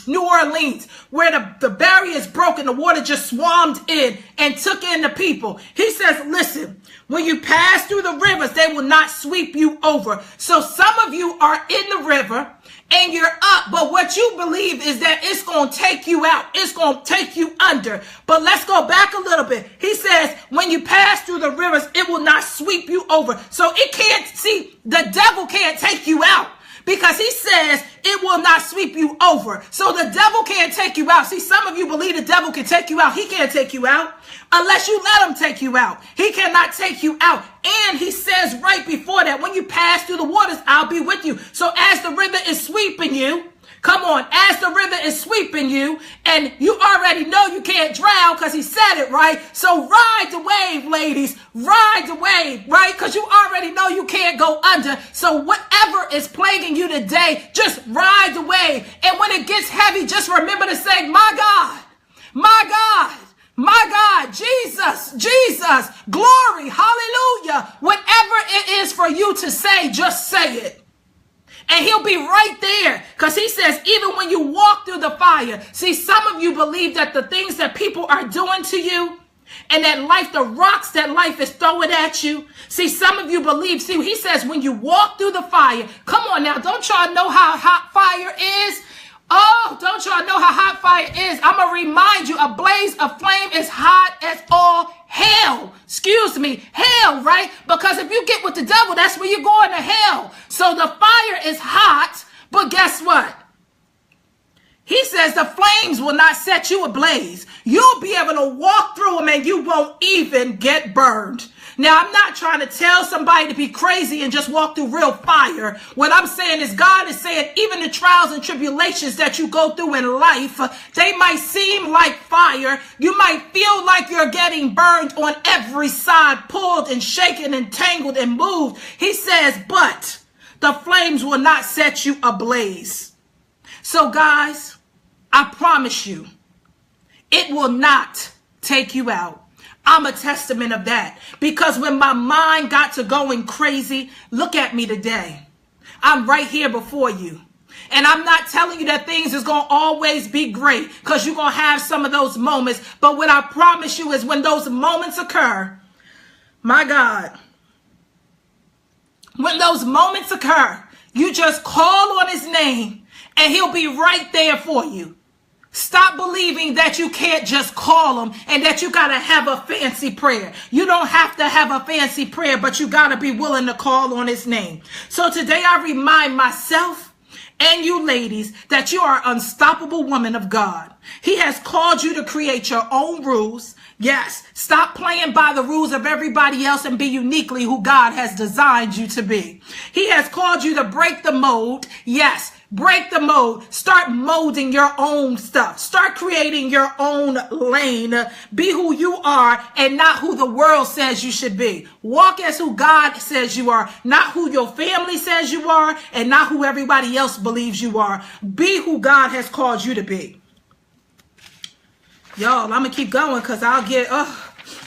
New Orleans where the barriers broke and the water just swarmed in and took in the people. He says, listen, when you pass through the rivers, they will not sweep you over. So some of you are in the river and you're up, but what you believe is that it's going to take you out. It's going to take you under. But let's go back a little bit. He says, when you pass through the rivers, it will not sweep you over. So the devil can't take you out, because he says it will not sweep you over. So the devil can't take you out. See, some of you believe the devil can take you out. He can't take you out unless you let him take you out. He cannot take you out. And he says right before that, when you pass through the waters, I'll be with you. So as the river is sweeping you, come on, as the river is sweeping you, and you already know you can't drown because he said it, right? So ride the wave, ladies. Ride the wave, right? Because you already know you can't go under. So whatever is plaguing you today, just ride the wave. And when it gets heavy, just remember to say, my God, my God. My God, Jesus, Jesus, glory, hallelujah. Whatever it is for you to say, just say it. And he'll be right there, because he says, even when you walk through the fire. See, some of you believe that the things that people are doing to you and that life, the rocks that life is throwing at you. See, some of you believe, see, he says, when you walk through the fire, come on now, don't y'all know how hot fire is? Oh, don't y'all know how hot fire is? I'm going to remind you, a blaze of flame is hot as all hell. Excuse me, hell, right? Because if you get with the devil, that's where you're going to hell. So the fire is hot, but guess what? He says the flames will not set you ablaze. You'll be able to walk through them and you won't even get burned. Now, I'm not trying to tell somebody to be crazy and just walk through real fire. What I'm saying is God is saying even the trials and tribulations that you go through in life, they might seem like fire. You might feel like you're getting burned on every side, pulled and shaken and tangled and moved. He says, but the flames will not set you ablaze. So guys, I promise you, it will not take you out. I'm a testament of that, because when my mind got to going crazy, look at me today. I'm right here before you. And I'm not telling you that things is going to always be great, because you're going to have some of those moments. But what I promise you is when those moments occur, my God, when those moments occur, you just call on his name and he'll be right there for you. Stop believing that you can't just call him and that you got to have a fancy prayer. You don't have to have a fancy prayer, but you got to be willing to call on his name. So today I remind myself and you ladies that you are an unstoppable woman of God. He has called you to create your own rules. Yes, stop playing by the rules of everybody else and be uniquely who God has designed you to be. He has called you to break the mold. Yes. Break the mold. Start molding your own stuff. Start creating your own lane. Be who you are and not who the world says you should be. Walk as who God says you are, not who your family says you are, and not who everybody else believes you are. Be who God has called you to be. Y'all, I'm going to keep going because I'll get,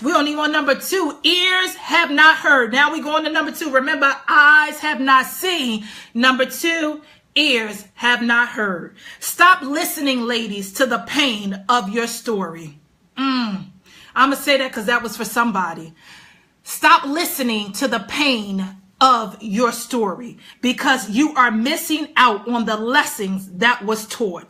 we only on number 2. Ears have not heard. Now we go on to number 2. Remember, eyes have not seen. Number 2. Ears have not heard. Stop listening, ladies, to the pain of your story. I'm going to say that because that was for somebody. Stop listening to the pain of your story because you are missing out on the lessons that was taught.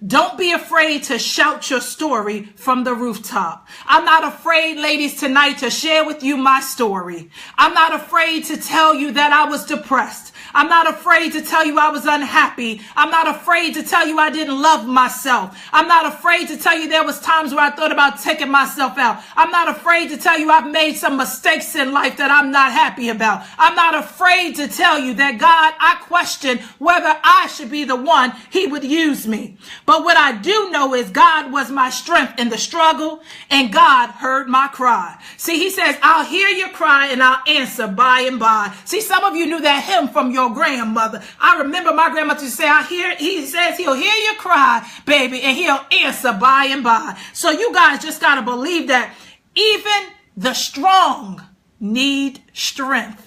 Don't be afraid to shout your story from the rooftop. I'm not afraid, ladies, tonight to share with you my story. I'm not afraid to tell you that I was depressed. I'm not afraid to tell you I was unhappy. I'm not afraid to tell you I didn't love myself. I'm not afraid to tell you there was times where I thought about taking myself out. I'm not afraid to tell you I've made some mistakes in life that I'm not happy about. I'm not afraid to tell you that God, I question whether I should be the one he would use me. But what I do know is God was my strength in the struggle, and God heard my cry. See, he says, I'll hear your cry and I'll answer by and by. See, some of you knew that hymn from your grandmother. I remember my grandmother to say, he says he'll hear your cry, baby, and he'll answer by and by. So you guys just got to believe that even the strong need strength.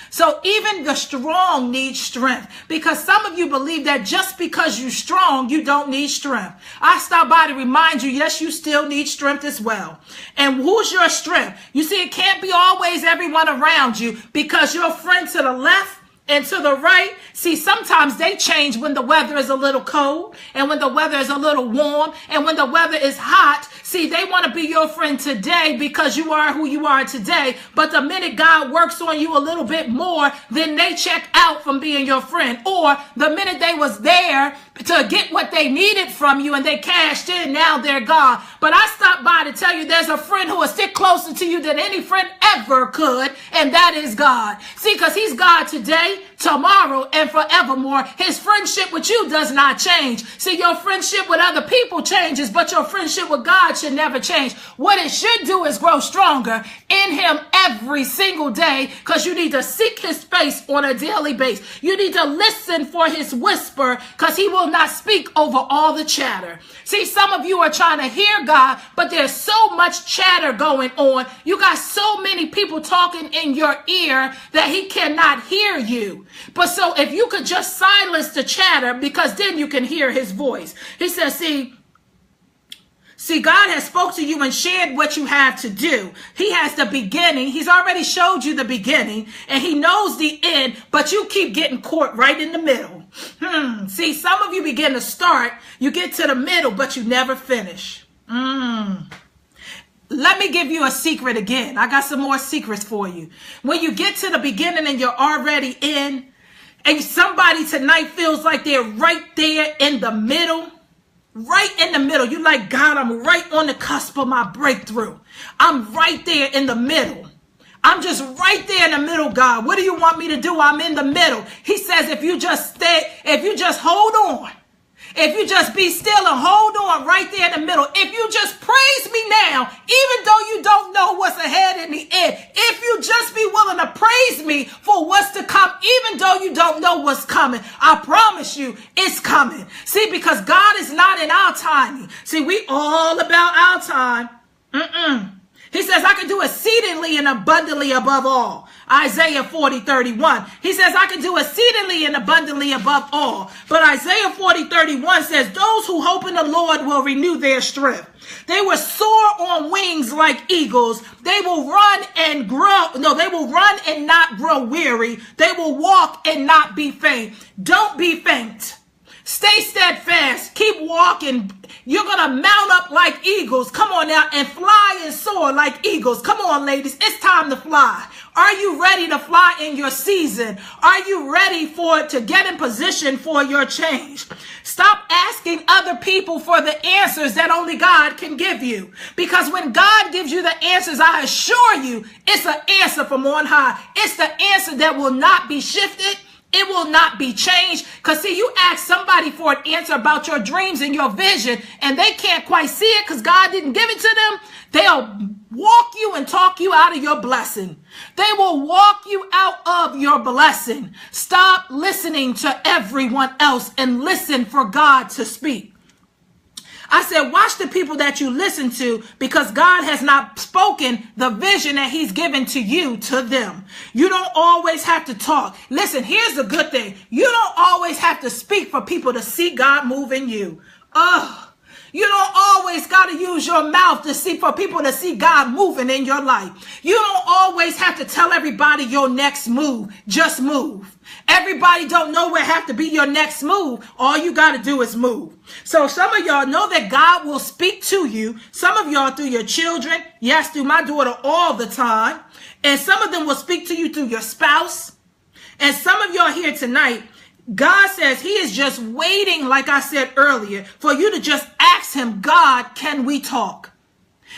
So even the strong need strength, because some of you believe that just because you're strong, you don't need strength. I stop by to remind you, yes, you still need strength as well. And who's your strength? You see, it can't be always everyone around you, because your friend to the left and to the right, see, sometimes they change when the weather is a little cold and when the weather is a little warm and when the weather is hot. See, they want to be your friend today because you are who you are today. But the minute God works on you a little bit more, then they check out from being your friend. Or the minute they was there to get what they needed from you and they cashed in, now they're gone. But I stopped by to tell you there's a friend who will stick closer to you than any friend ever could, and that is God. See, because he's God today, tomorrow, and forevermore. His friendship with you does not change. See, your friendship with other people changes, but your friendship with God should never change. What it should do is grow stronger in him every single day, because you need to seek his face on a daily basis. You need to listen for his whisper, because he will not speak over all the chatter. See, some of you are trying to hear God, but there's so much chatter going on. You got so many people talking in your ear that he cannot hear you. But so if you could just silence the chatter, because then you can hear his voice. He says, See, God has spoke to you and shared what you have to do. He has the beginning. He's already showed you the beginning, and he knows the end, but you keep getting caught right in the middle. See, some of you begin to start, you get to the middle, but you never finish. Let me give you a secret again. I got some more secrets for you. When you get to the beginning and you're already in, and somebody tonight feels like they're right there in the middle, right in the middle. You like, God, I'm right on the cusp of my breakthrough. I'm right there in the middle. I'm just right there in the middle, God. What do you want me to do? I'm in the middle. He says, if you just hold on, if you just be still and hold on right there in the middle, if you just praise me now, even though you don't know what's ahead in the end, if you just be willing to praise me for what's to come, even though you don't know what's coming, I promise you it's coming. See, because God is not in our timing. See, we all about our time. He says, I can do exceedingly and abundantly above all. Isaiah 40:31. He says, I can do exceedingly and abundantly above all. But Isaiah 40:31 says, those who hope in the Lord will renew their strength. They will soar on wings like eagles. They will run and grow. No, they will run and not grow weary. They will walk and not be faint. Don't be faint. Stay steadfast. Keep walking. You're going to mount up like eagles. Come on now, and fly and soar like eagles. Come on, ladies. It's time to fly. Are you ready to fly in your season? Are you ready to get in position for your change? Stop asking other people for the answers that only God can give you. Because when God gives you the answers, I assure you, it's an answer from on high. It's the answer that will not be shifted. It will not be changed. Because see, you ask somebody for an answer about your dreams and your vision, and they can't quite see it because God didn't give it to them. They'll walk you and talk you out of your blessing. They will walk you out of your blessing. Stop listening to everyone else and listen for God to speak. I said, watch the people that you listen to, because God has not spoken the vision that he's given to you to them. You don't always have to talk. Listen, here's the good thing. You don't always have to speak for people to see God move in you. You don't always got to use your mouth for people to see God moving in your life. You don't always have to tell everybody your next move. Just move. Everybody don't know where have to be your next move. All you got to do is move. So some of y'all know that God will speak to you. Some of y'all through your children. Yes, through my daughter all the time. And some of them will speak to you through your spouse. And some of y'all y'all here tonight, God says he is just waiting, like I said earlier, for you to just ask him, God, can we talk?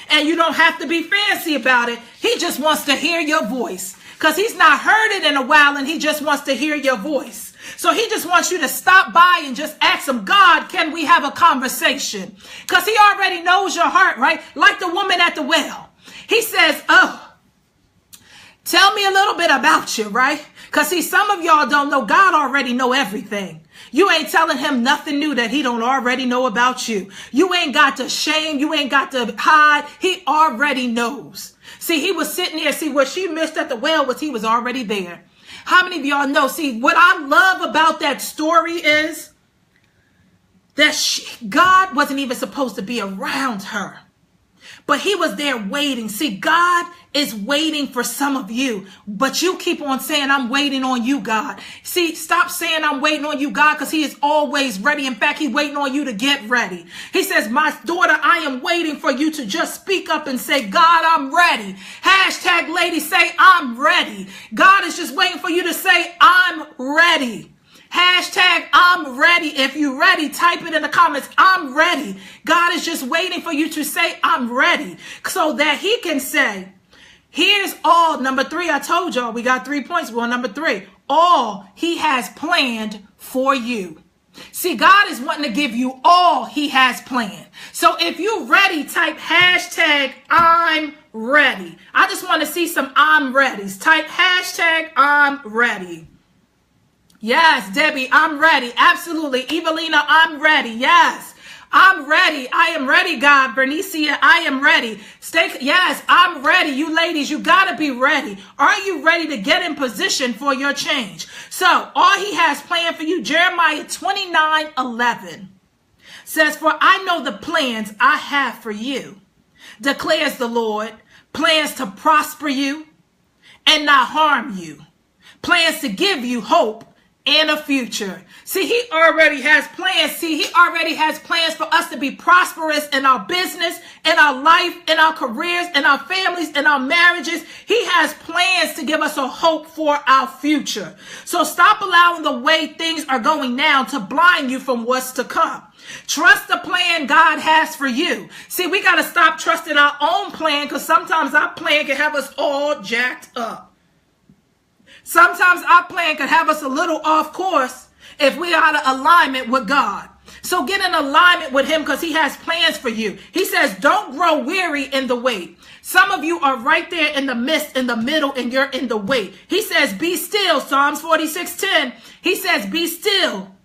And you don't have to be fancy about it. He just wants to hear your voice because he's not heard it in a while and he just wants to hear your voice. So he just wants you to stop by and just ask him, God, can we have a conversation? Because he already knows your heart, right? Like the woman at the well. He says, oh, tell me a little bit about you, right? Because see, some of y'all don't know. God already know everything. You ain't telling him nothing new that he don't already know about you. You ain't got to shame. You ain't got to hide. He already knows. See, he was sitting there. See, what she missed at the well was he was already there. How many of y'all know? See, what I love about that story is that God wasn't even supposed to be around her. But he was there waiting. See, God is waiting for some of you, but you keep on saying, I'm waiting on you, God. See, stop saying I'm waiting on you, God, because he is always ready. In fact, he's waiting on you to get ready. He says, my daughter, I am waiting for you to just speak up and say, God, I'm ready. Hashtag ladies say, I'm ready. God is just waiting for you to say, I'm ready. Hashtag I'm ready. If you're ready, type it in the comments. I'm ready. God is just waiting for you to say I'm ready so that he can say, here's all. Number 3, I told y'all we got 3 points. Well, number 3, all he has planned for you. See, God is wanting to give you all he has planned. So if you're ready, type hashtag I'm ready. I just want to see some I'm readies. Type hashtag I'm ready. Yes, Debbie, I'm ready. Absolutely. Evelina, I'm ready. Yes, I'm ready. I am ready, God. Bernicia, I am ready. Yes, I'm ready. You ladies, you got to be ready. Are you ready to get in position for your change? So all he has planned for you, Jeremiah 29:11 says, for I know the plans I have for you, declares the Lord, plans to prosper you and not harm you, plans to give you hope and a future. See, he already has plans. See, he already has plans for us to be prosperous in our business, in our life, in our careers, in our families, in our marriages. He has plans to give us a hope for our future. So stop allowing the way things are going now to blind you from what's to come. Trust the plan God has for you. See, we got to stop trusting our own plan because sometimes our plan can have us all jacked up. Sometimes our plan could have us a little off course if we are out of alignment with God. So get in alignment with him because he has plans for you. He says, don't grow weary in the wait. Some of you are right there in the midst, in the middle, and you're in the wait. He says, be still. Psalms 46:10. He says, be still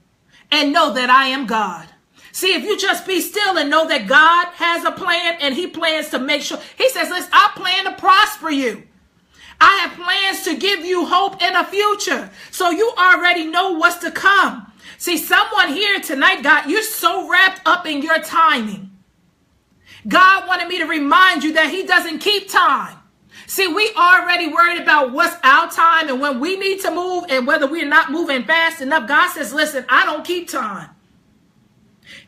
and know that I am God. See, if you just be still and know that God has a plan and he plans to make sure. He says, listen, I plan to prosper you. I have plans to give you hope in a future. So you already know what's to come. See, someone here tonight, God, you're so wrapped up in your timing. God wanted me to remind you that he doesn't keep time. See, we already worried about what's our time and when we need to move and whether we're not moving fast enough. God says, listen, I don't keep time.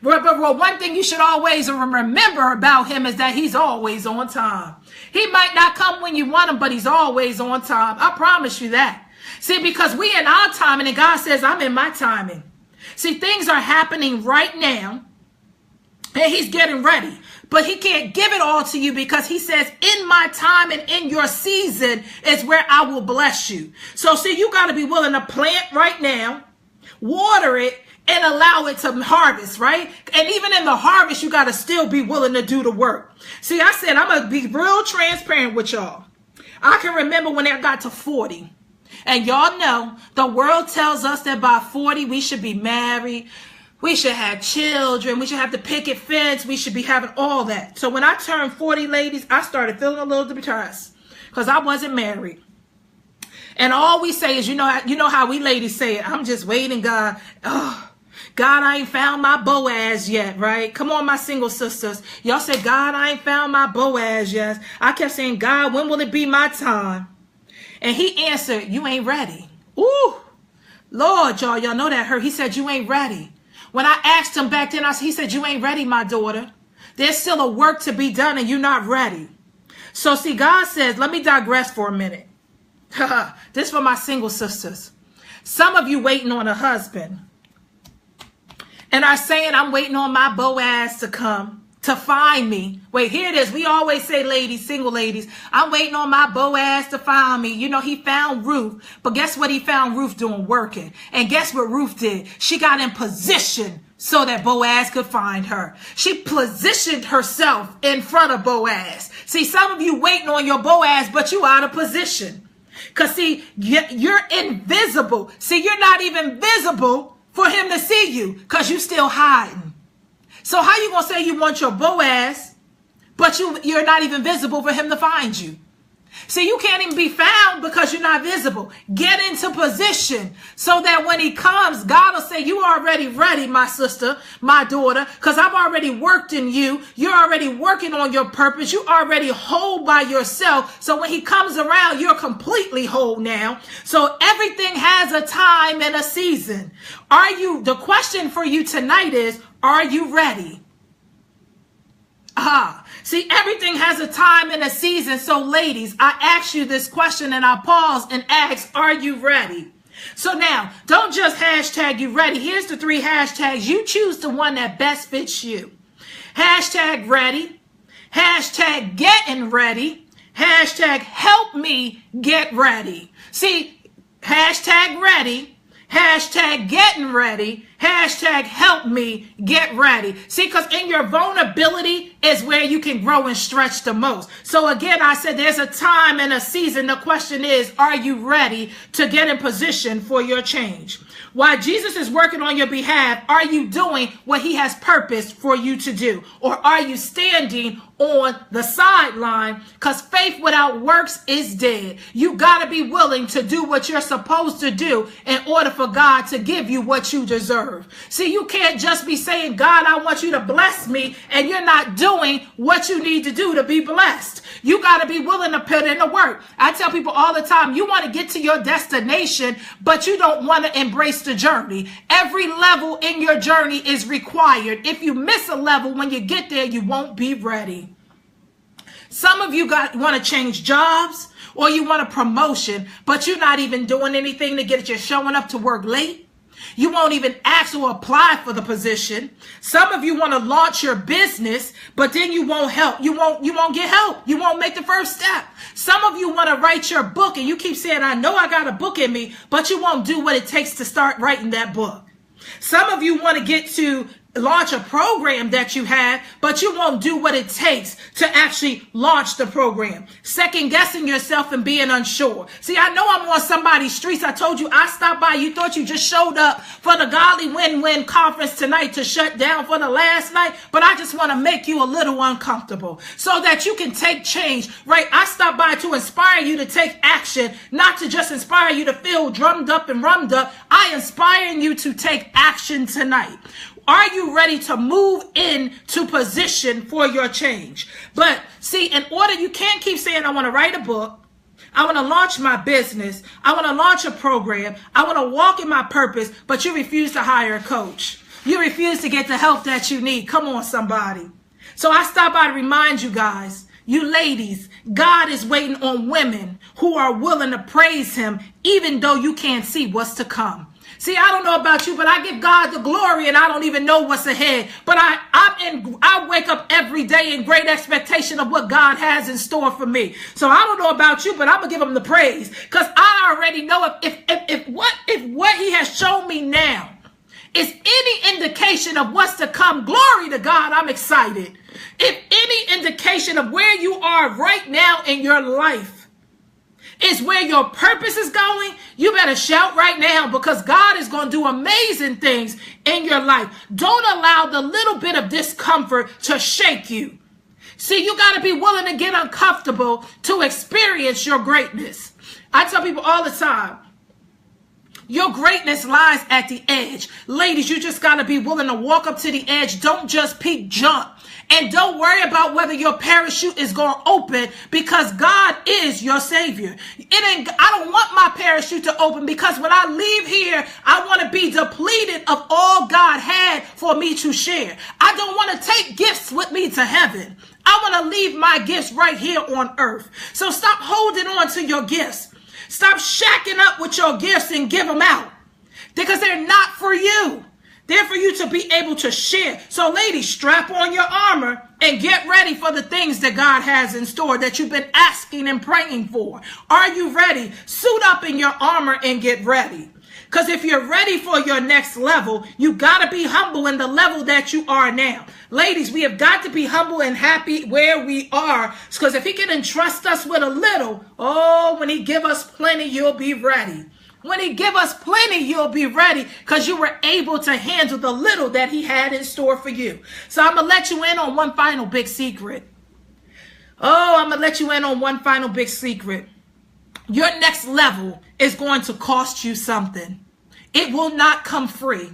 But one thing you should always remember about him is that he's always on time. He might not come when you want him, but he's always on time. I promise you that. See, because we in our timing and God says, I'm in my timing. See, things are happening right now and he's getting ready. But he can't give it all to you because he says, in my time and in your season is where I will bless you. So see, you got to be willing to plant right now, water it, and allow it to harvest, right? And even in the harvest, you got to still be willing to do the work. See, I said, I'm going to be real transparent with y'all. I can remember when I got to 40. And y'all know the world tells us that by 40, we should be married. We should have children. We should have the picket fence. We should be having all that. So when I turned 40, ladies, I started feeling a little depressed because I wasn't married. And all we say is, you know how we ladies say it. I'm just waiting, God. Oh, God, I ain't found my Boaz yet, right? Come on, my single sisters. Y'all said, God, I ain't found my Boaz yet. I kept saying, God, when will it be my time? And he answered, you ain't ready. Ooh, Lord, y'all know that hurt. He said, you ain't ready. When I asked him back then, he said, you ain't ready, my daughter. There's still a work to be done and you're not ready. So see, God says, let me digress for a minute. This for my single sisters. Some of you waiting on a husband and are saying, I'm waiting on my Boaz to come to find me. Wait, here it is. We always say, ladies, single ladies, I'm waiting on my Boaz to find me. You know, he found Ruth, but guess what he found Ruth doing? Working. And guess what Ruth did? She got in position so that Boaz could find her. She positioned herself in front of Boaz. See, some of you waiting on your Boaz, but you out of position. Because see, you're invisible. See, you're not even visible for him to see you because you still hiding. So how you going to say you want your Boaz, but you're not even visible for him to find you? See, you can't even be found because you're not visible. Get into position so that when he comes, God will say, you already ready, my sister, my daughter, because I've already worked in you. You're already working on your purpose. You already whole by yourself. So when he comes around, you're completely whole now. So everything has a time and a season. The question for you tonight is, are you ready? See, everything has a time and a season. So ladies, I ask you this question and I pause and ask, are you ready? So now, don't just hashtag you ready. Here's the 3 hashtags. You choose the one that best fits you. Hashtag ready. Hashtag getting ready. Hashtag help me get ready. See, hashtag ready. Hashtag getting ready. Hashtag help me get ready. See, because in your vulnerability is where you can grow and stretch the most. So again, I said there's a time and a season. The question is, are you ready to get in position for your change? While Jesus is working on your behalf, are you doing what he has purposed for you to do? Or are you standing on the sideline? Because faith without works is dead. You got to be willing to do what you're supposed to do in order for God to give you what you deserve. See, you can't just be saying, God, I want you to bless me, and you're not doing what you need to do to be blessed. You got to be willing to put in the work. I tell people all the time, you want to get to your destination, but you don't want to embrace the journey. Every level in your journey is required. If you miss a level, when you get there, you won't be ready. Some of you want to change jobs or you want a promotion, but you're not even doing anything to get it. You're showing up to work late. You won't even ask or apply for the position. Some of you want to launch your business, but then you won't help. You won't get help. You won't make the first step. Some of you want to write your book and you keep saying, I know I got a book in me, but you won't do what it takes to start writing that book. Some of you want to get to launch a program that you have, but you won't do what it takes to actually launch the program. Second guessing yourself and being unsure. See, I know I'm on somebody's streets. I told you I stopped by. You thought you just showed up for the Godly Win-Win conference tonight to shut down for the last night, but I just want to make you a little uncomfortable so that you can take change, right? I stopped by to inspire you to take action, not to just inspire you to feel drummed up and rummed up. I inspire you to take action tonight. Are you ready to move into position for your change? But see, in order, you can't keep saying, I want to write a book. I want to launch my business. I want to launch a program. I want to walk in my purpose, but you refuse to hire a coach. You refuse to get the help that you need. Come on, somebody. So I stop by to remind you guys, you ladies, God is waiting on women who are willing to praise him, even though you can't see what's to come. See, I don't know about you, but I give God the glory and I don't even know what's ahead. But I wake up every day in great expectation of what God has in store for me. So I don't know about you, but I'm going to give him the praise because I already know if what he has shown me now is any indication of what's to come, glory to God, I'm excited. If any indication of where you are right now in your life is where your purpose is going, you better shout right now because God is going to do amazing things in your life. Don't allow the little bit of discomfort to shake you. See, you got to be willing to get uncomfortable to experience your greatness. I tell people all the time, your greatness lies at the edge. Ladies, you just got to be willing to walk up to the edge. Don't just peek, jump. And don't worry about whether your parachute is going to open because God is your savior. I don't want my parachute to open because when I leave here, I want to be depleted of all God had for me to share. I don't want to take gifts with me to heaven. I want to leave my gifts right here on earth. So stop holding on to your gifts. Stop shacking up with your gifts and give them out. because they're not for you. They're for you to be able to share. So ladies, strap on your armor and get ready for the things that God has in store that you've been asking and praying for. Are you ready? Suit up in your armor and get ready. Because if you're ready for your next level, you got to be humble in the level that you are now. Ladies, we have got to be humble and happy where we are. Because if he can entrust us with a little, oh, when he give us plenty, you'll be ready. When he give us plenty, you'll be ready because you were able to handle the little that he had in store for you. So I'm going to let you in on one final big secret. Oh, I'm going to let you in on one final big secret. Your next level is going to cost you something. It will not come free.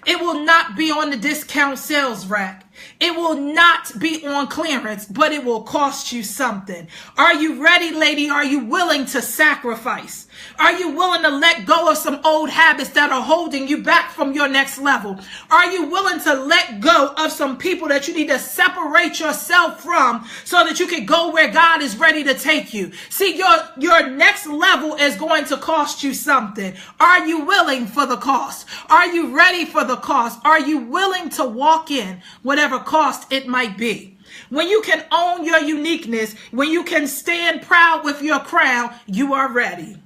It will not be on the discount sales rack. It will not be on clearance, but it will cost you something. Are you ready, lady? Are you willing to sacrifice? Are you willing to let go of some old habits that are holding you back from your next level? Are you willing to let go of some people that you need to separate yourself from so that you can go where God is ready to take you? See, your next level is going to cost you something. Are you willing for the cost? Are you ready for the cost? Are you willing to walk in whatever cost it might be? When you can own your uniqueness, when you can stand proud with your crown, you are ready.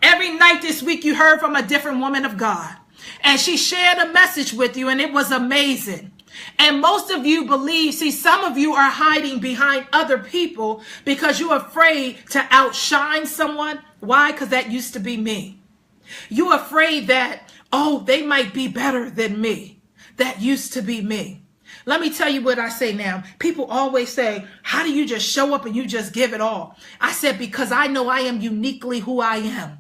Every night this week, you heard from a different woman of God, and she shared a message with you, and it was amazing. And most of you believe, see, some of you are hiding behind other people because you're afraid to outshine someone. Why? Because that used to be me. You're afraid that, oh, they might be better than me. That used to be me. Let me tell you what I say now. People always say, how do you just show up and you just give it all? I said, because I know I am uniquely who I am.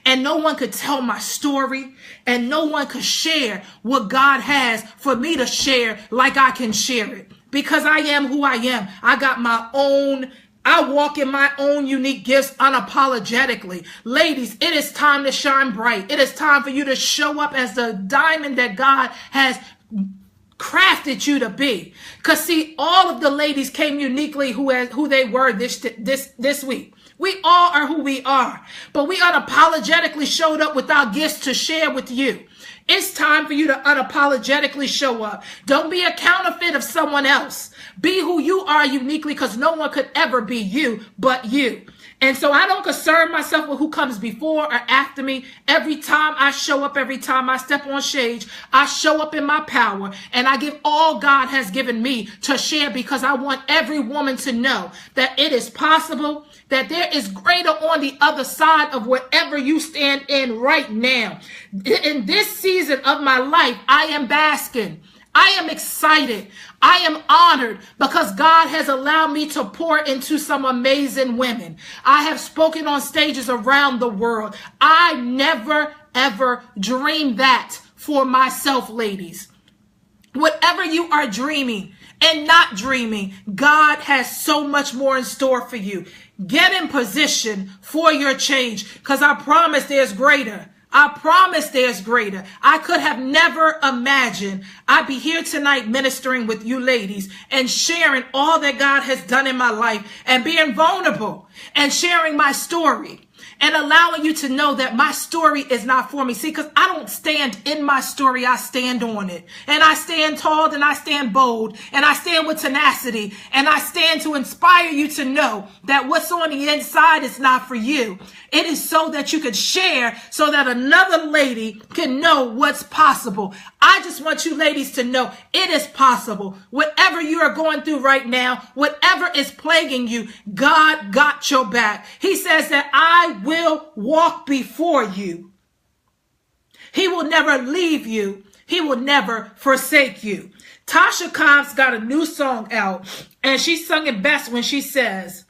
And no one could tell my story, and no one could share what God has for me to share like I can share it. Because I am who I am. I got my own, I walk in my own unique gifts unapologetically. Ladies, it is time to shine bright. It is time for you to show up as the diamond that God has crafted you to be. Because see, all of the ladies came uniquely who they were this week. We all are who we are, but we unapologetically showed up with our gifts to share with you. It's time for you to unapologetically show up. Don't be a counterfeit of someone else. Be who you are uniquely, because no one could ever be you but you. And so I don't concern myself with who comes before or after me. Every time I show up, every time I step on stage, I show up in my power, and I give all God has given me to share, because I want every woman to know that it is possible, that there is greater on the other side of whatever you stand in right now. In this season of my life, I am basking. I am excited. I am honored because God has allowed me to pour into some amazing women. I have spoken on stages around the world. I never, ever dreamed that for myself, ladies. Whatever you are dreaming and not dreaming, God has so much more in store for you. Get in position for your change, because I promise there's greater. I promise there's greater. I could have never imagined I'd be here tonight ministering with you ladies and sharing all that God has done in my life and being vulnerable and sharing my story and allowing you to know that my story is not for me. See, because I don't stand in my story, I stand on it. And I stand tall and I stand bold and I stand with tenacity and I stand to inspire you to know that what's on the inside is not for you. It is so that you could share, so that another lady can know what's possible. I just want you ladies to know it is possible. Whatever you are going through right now, whatever is plaguing you, God got your back. He says that I will walk before you. He will never leave you. He will never forsake you. Tasha Cobbs got a new song out, and she sung it best when she says,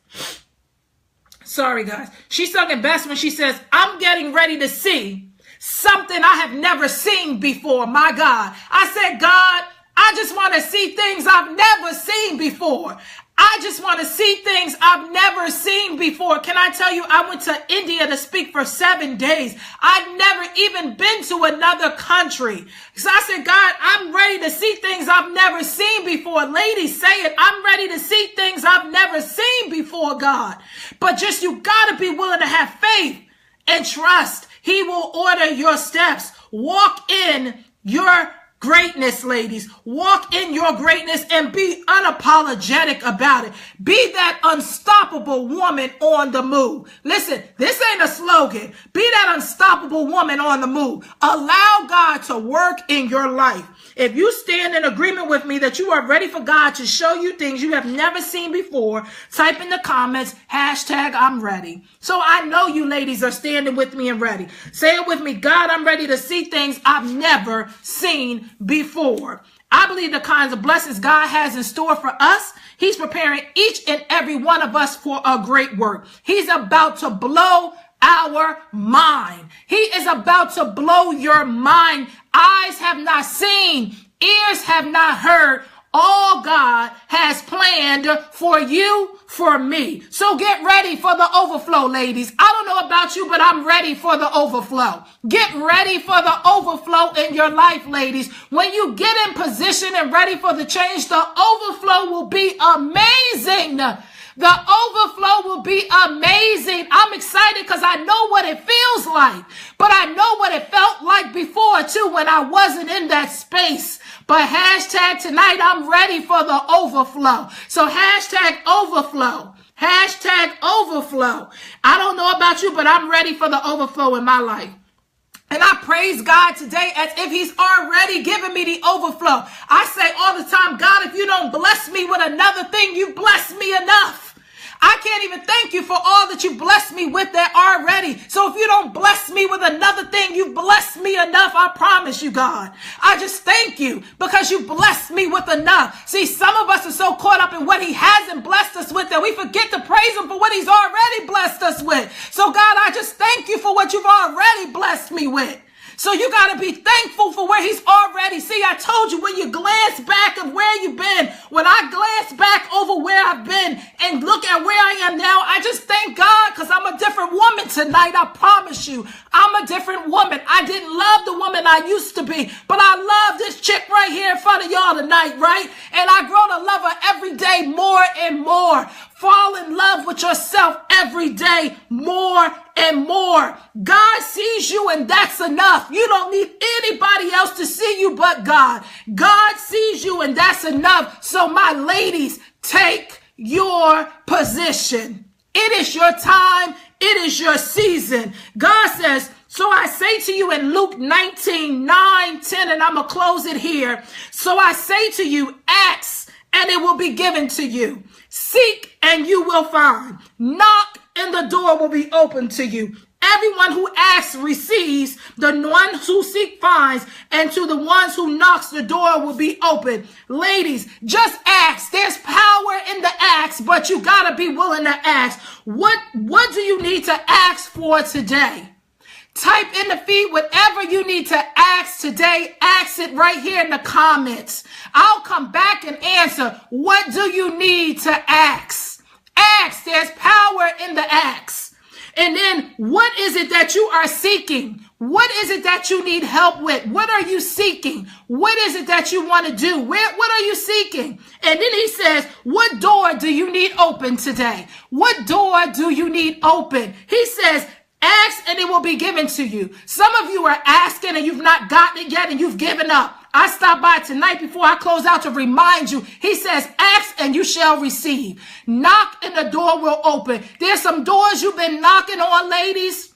sorry guys, she sung it best when she says, I'm getting ready to see something I have never seen before. My God. I said, God, I just want to see things I've never seen before. I just want to see things I've never seen before. Can I tell you, I went to India to speak for 7 days. I've never even been to another country. So I said, God, I'm ready to see things I've never seen before. Ladies, say it. I'm ready to see things I've never seen before, God. But just you got to be willing to have faith and trust. He will order your steps. Walk in your greatness, ladies. Walk in your greatness and be unapologetic about it. Be that unstoppable woman on the move. Listen, this ain't a slogan. Be that unstoppable woman on the move. Allow God to work in your life. If you stand in agreement with me that you are ready for God to show you things you have never seen before, type in the comments, #I'm ready. So I know you ladies are standing with me and ready. Say it with me. God, I'm ready to see things I've never seen before. I believe the kinds of blessings God has in store for us. He's preparing each and every one of us for a great work. He's about to blow our mind. He is about to blow your mind. Eyes have not seen, ears have not heard. All God has planned for you, for me. So get ready for the overflow, ladies. I don't know about you, but I'm ready for the overflow. Get ready for the overflow in your life, ladies. When you get in position and ready for the change, the overflow will be amazing. The overflow will be amazing. I'm excited because I know what it feels like, but I know what it felt like before too when I wasn't in that space. But tonight, I'm ready for the overflow. So overflow. Overflow. I don't know about you, but I'm ready for the overflow in my life. And I praise God today as if he's already given me the overflow. I say all the time, God, if you don't bless me with another thing, you bless me enough. I can't even thank you for all that you blessed me with that already. So if you don't bless me with another thing, you blessed me enough. I promise you, God. I just thank you because you blessed me with enough. See, some of us are so caught up in what he hasn't blessed us with that we forget to praise him for what he's already blessed us with. So God, I just thank you for what you've already blessed me with. So you got to be thankful for where he's already. See, I told you when you glance back of where you've been, when I glance back over where I've been and look at where I am now, I just thank God because I'm a different woman tonight. I promise you, I'm a different woman. I didn't love the woman I used to be, but I love this chick right here in front of y'all tonight, right? And I grow to love her every day more and more. Fall in love with yourself every day more and more. God sees you and that's enough. You don't need anybody else to see you but God. God sees you and that's enough. So my ladies, take your position. It is your time. It is your season. God says, so I say to you in Luke 19:9-10, and I'm going to close it here. So I say to you, ask and it will be given to you. Seek and you will find. Knock and the door will be open to you. Everyone who asks receives, the one who seeks finds, and to the ones who knocks the door will be open. Ladies, just ask. There's power in the ask, but you gotta be willing to ask. What do you need to ask for today? Type in the feed whatever you need to ask today. Ask it right here in the comments. I'll come back and answer. What do you need to ask? Ask. There's power in the ask. And then what is it that you are seeking? What is it that you need help with? What are you seeking? What is it that you want to do? What are you seeking? And then he says, what door do you need open today? What door do you need open? He says, ask and it will be given to you. Some of you are asking and you've not gotten it yet and you've given up. I stopped by tonight before I close out to remind you. He says, ask and you shall receive. Knock and the door will open. There's some doors you've been knocking on, ladies.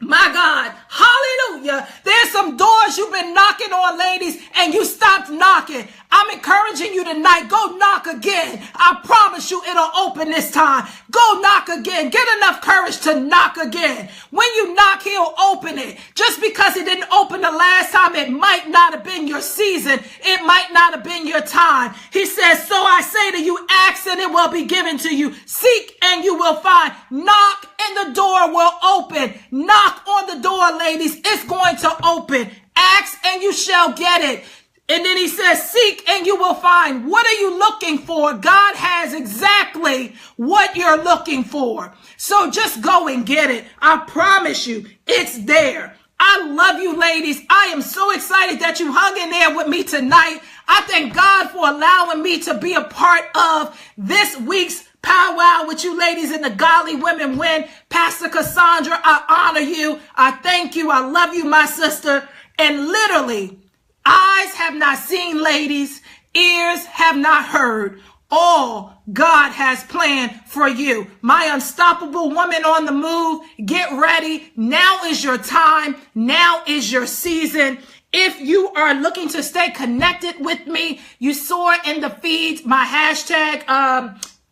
My God, hallelujah. There's some doors you've been knocking on, ladies, and you stopped knocking. I'm encouraging you tonight. Go knock again. I promise you it'll open this time. Go knock again. Get enough courage to knock again. When you knock, he'll open it. Just because it didn't open the last time, it might not have been your season. It might not have been your time. He says, so I say to you, ask and it will be given to you. Seek and you will find. Knock and the door will open. Knock on the door, ladies. It's going to open. Ask and you shall get it. And then he says, seek and you will find. What are you looking for? God has exactly what you're looking for. So just go and get it. I promise you, it's there. I love you, ladies. I am so excited that you hung in there with me tonight. I thank God for allowing me to be a part of this week's powwow with you ladies in the Godly Women Win. Pastor Cassandra, I honor you. I thank you. I love you, my sister. And literally, eyes have not seen, ladies, ears have not heard all God has planned for you. My unstoppable woman on the move, get ready. Now is your time. Now is your season. If you are looking to stay connected with me, you saw in the feeds my hashtag.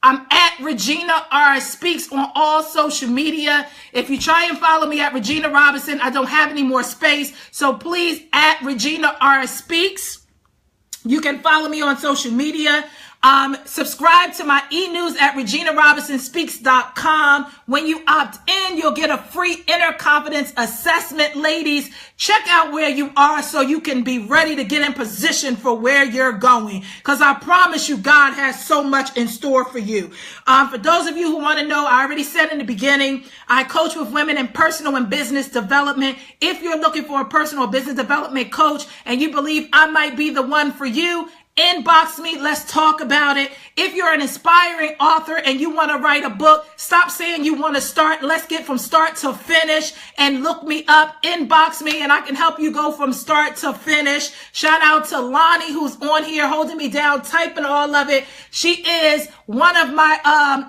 I'm at Regina R Speaks on all social media. If you try and follow me at Regina Robinson, I don't have any more space. So please, at Regina R Speaks. You can follow me on social media. Subscribe to my e-news at ReginaRobinsonSpeaks.com. When you opt in, you'll get a free inner confidence assessment. Ladies, check out where you are so you can be ready to get in position for where you're going. Because I promise you, God has so much in store for you. For those of you who want to know, I already said in the beginning, I coach with women in personal and business development. If you're looking for a personal business development coach and you believe I might be the one for you, inbox me. Let's talk about it. If you're an inspiring author and you want to write a book, stop saying you want to start. Let's get from start to finish and look me up. Inbox me and I can help you go from start to finish. Shout out to Lonnie, who's on here holding me down, typing all of it. She is one of my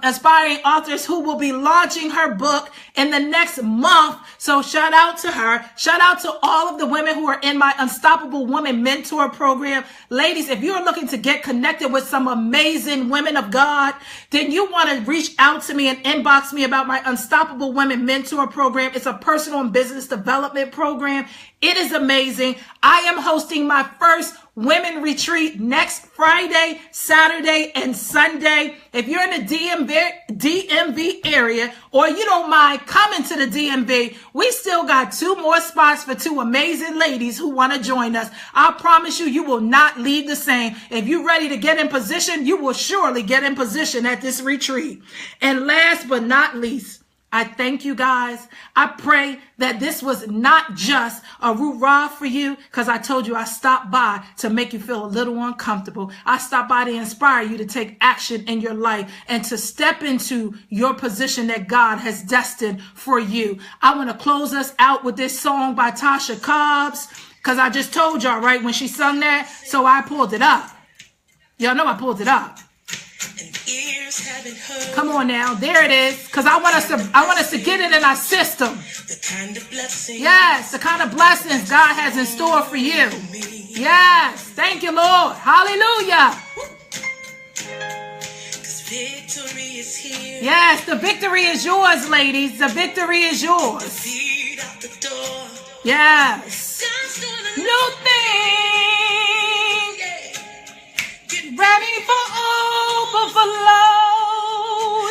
aspiring authors who will be launching her book in the next month. So shout out to her. Shout out to all of the women who are in my Unstoppable Woman Mentor Program. Ladies, if you're looking to get connected with some amazing women of God, then you want to reach out to me and inbox me about my Unstoppable Women Mentor Program. It's a personal and business development program. It is amazing. I am hosting my first women retreat next Friday, Saturday, and Sunday. If you're in the DMV area or you don't mind coming to the DMV, we still got 2 more spots for 2 amazing ladies who want to join us. I promise you, you will not leave the same. If you're ready to get in position, you will surely get in position at this retreat. And last but not least, I thank you guys. I pray that this was not just a rah-rah for you, because I told you I stopped by to make you feel a little uncomfortable. I stopped by to inspire you to take action in your life and to step into your position that God has destined for you. I want to close us out with this song by Tasha Cobbs, because I just told y'all, right, when she sung that, so I pulled it up. Y'all know I pulled it up. Come on now, there it is. Because I want us to get it in our system. Yes, the kind of blessings God has in store for you. Yes, thank you, Lord. Hallelujah. Yes, the victory is yours, ladies. The victory is yours. Yes. New thing. Get ready for overflow.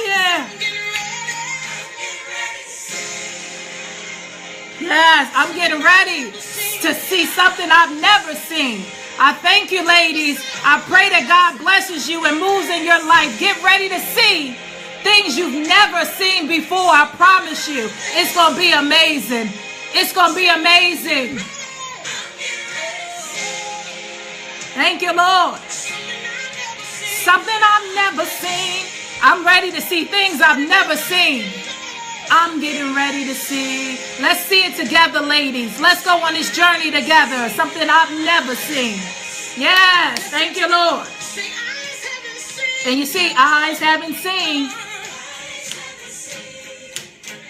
Yeah. Yes, I'm getting ready to see something I've never seen. I thank you, ladies. I pray that God blesses you and moves in your life. Get ready to see things you've never seen before. I promise you, it's going to be amazing. It's going to be amazing. Thank you, Lord. Something I've never seen. I'm ready to see things I've never seen. I'm getting ready to see. Let's see it together, ladies. Let's go on this journey together. Something I've never seen. Yes, thank you, Lord. And you see, eyes haven't seen.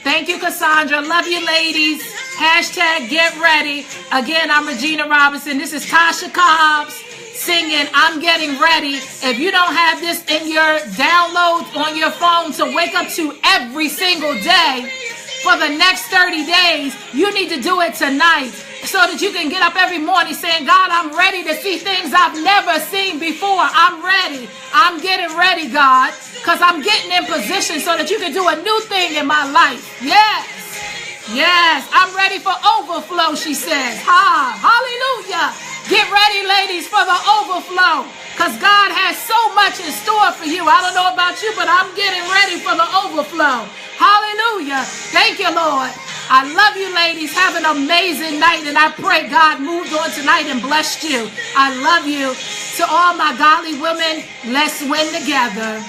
Thank you, Cassandra. Love you, ladies. Hashtag get ready. Again, I'm Regina Robinson. This is Tasha Cobbs singing I'm Getting Ready. If you don't have this in your downloads on your phone to wake up to every single day for the next 30 days, you need to do it tonight so that you can get up every morning saying, God, I'm ready to see things I've never seen before. I'm ready. I'm getting ready, God, because I'm getting in position so that you can do a new thing in my life. Yes. Yes. I'm ready for overflow, she says. Hallelujah. Get ready, ladies, for the overflow, because God has so much in store for you. I don't know about you, but I'm getting ready for the overflow. Hallelujah. Thank you, Lord. I love you, ladies. Have an amazing night, and I pray God moved on tonight and blessed you. I love you. To all my godly women, let's win together.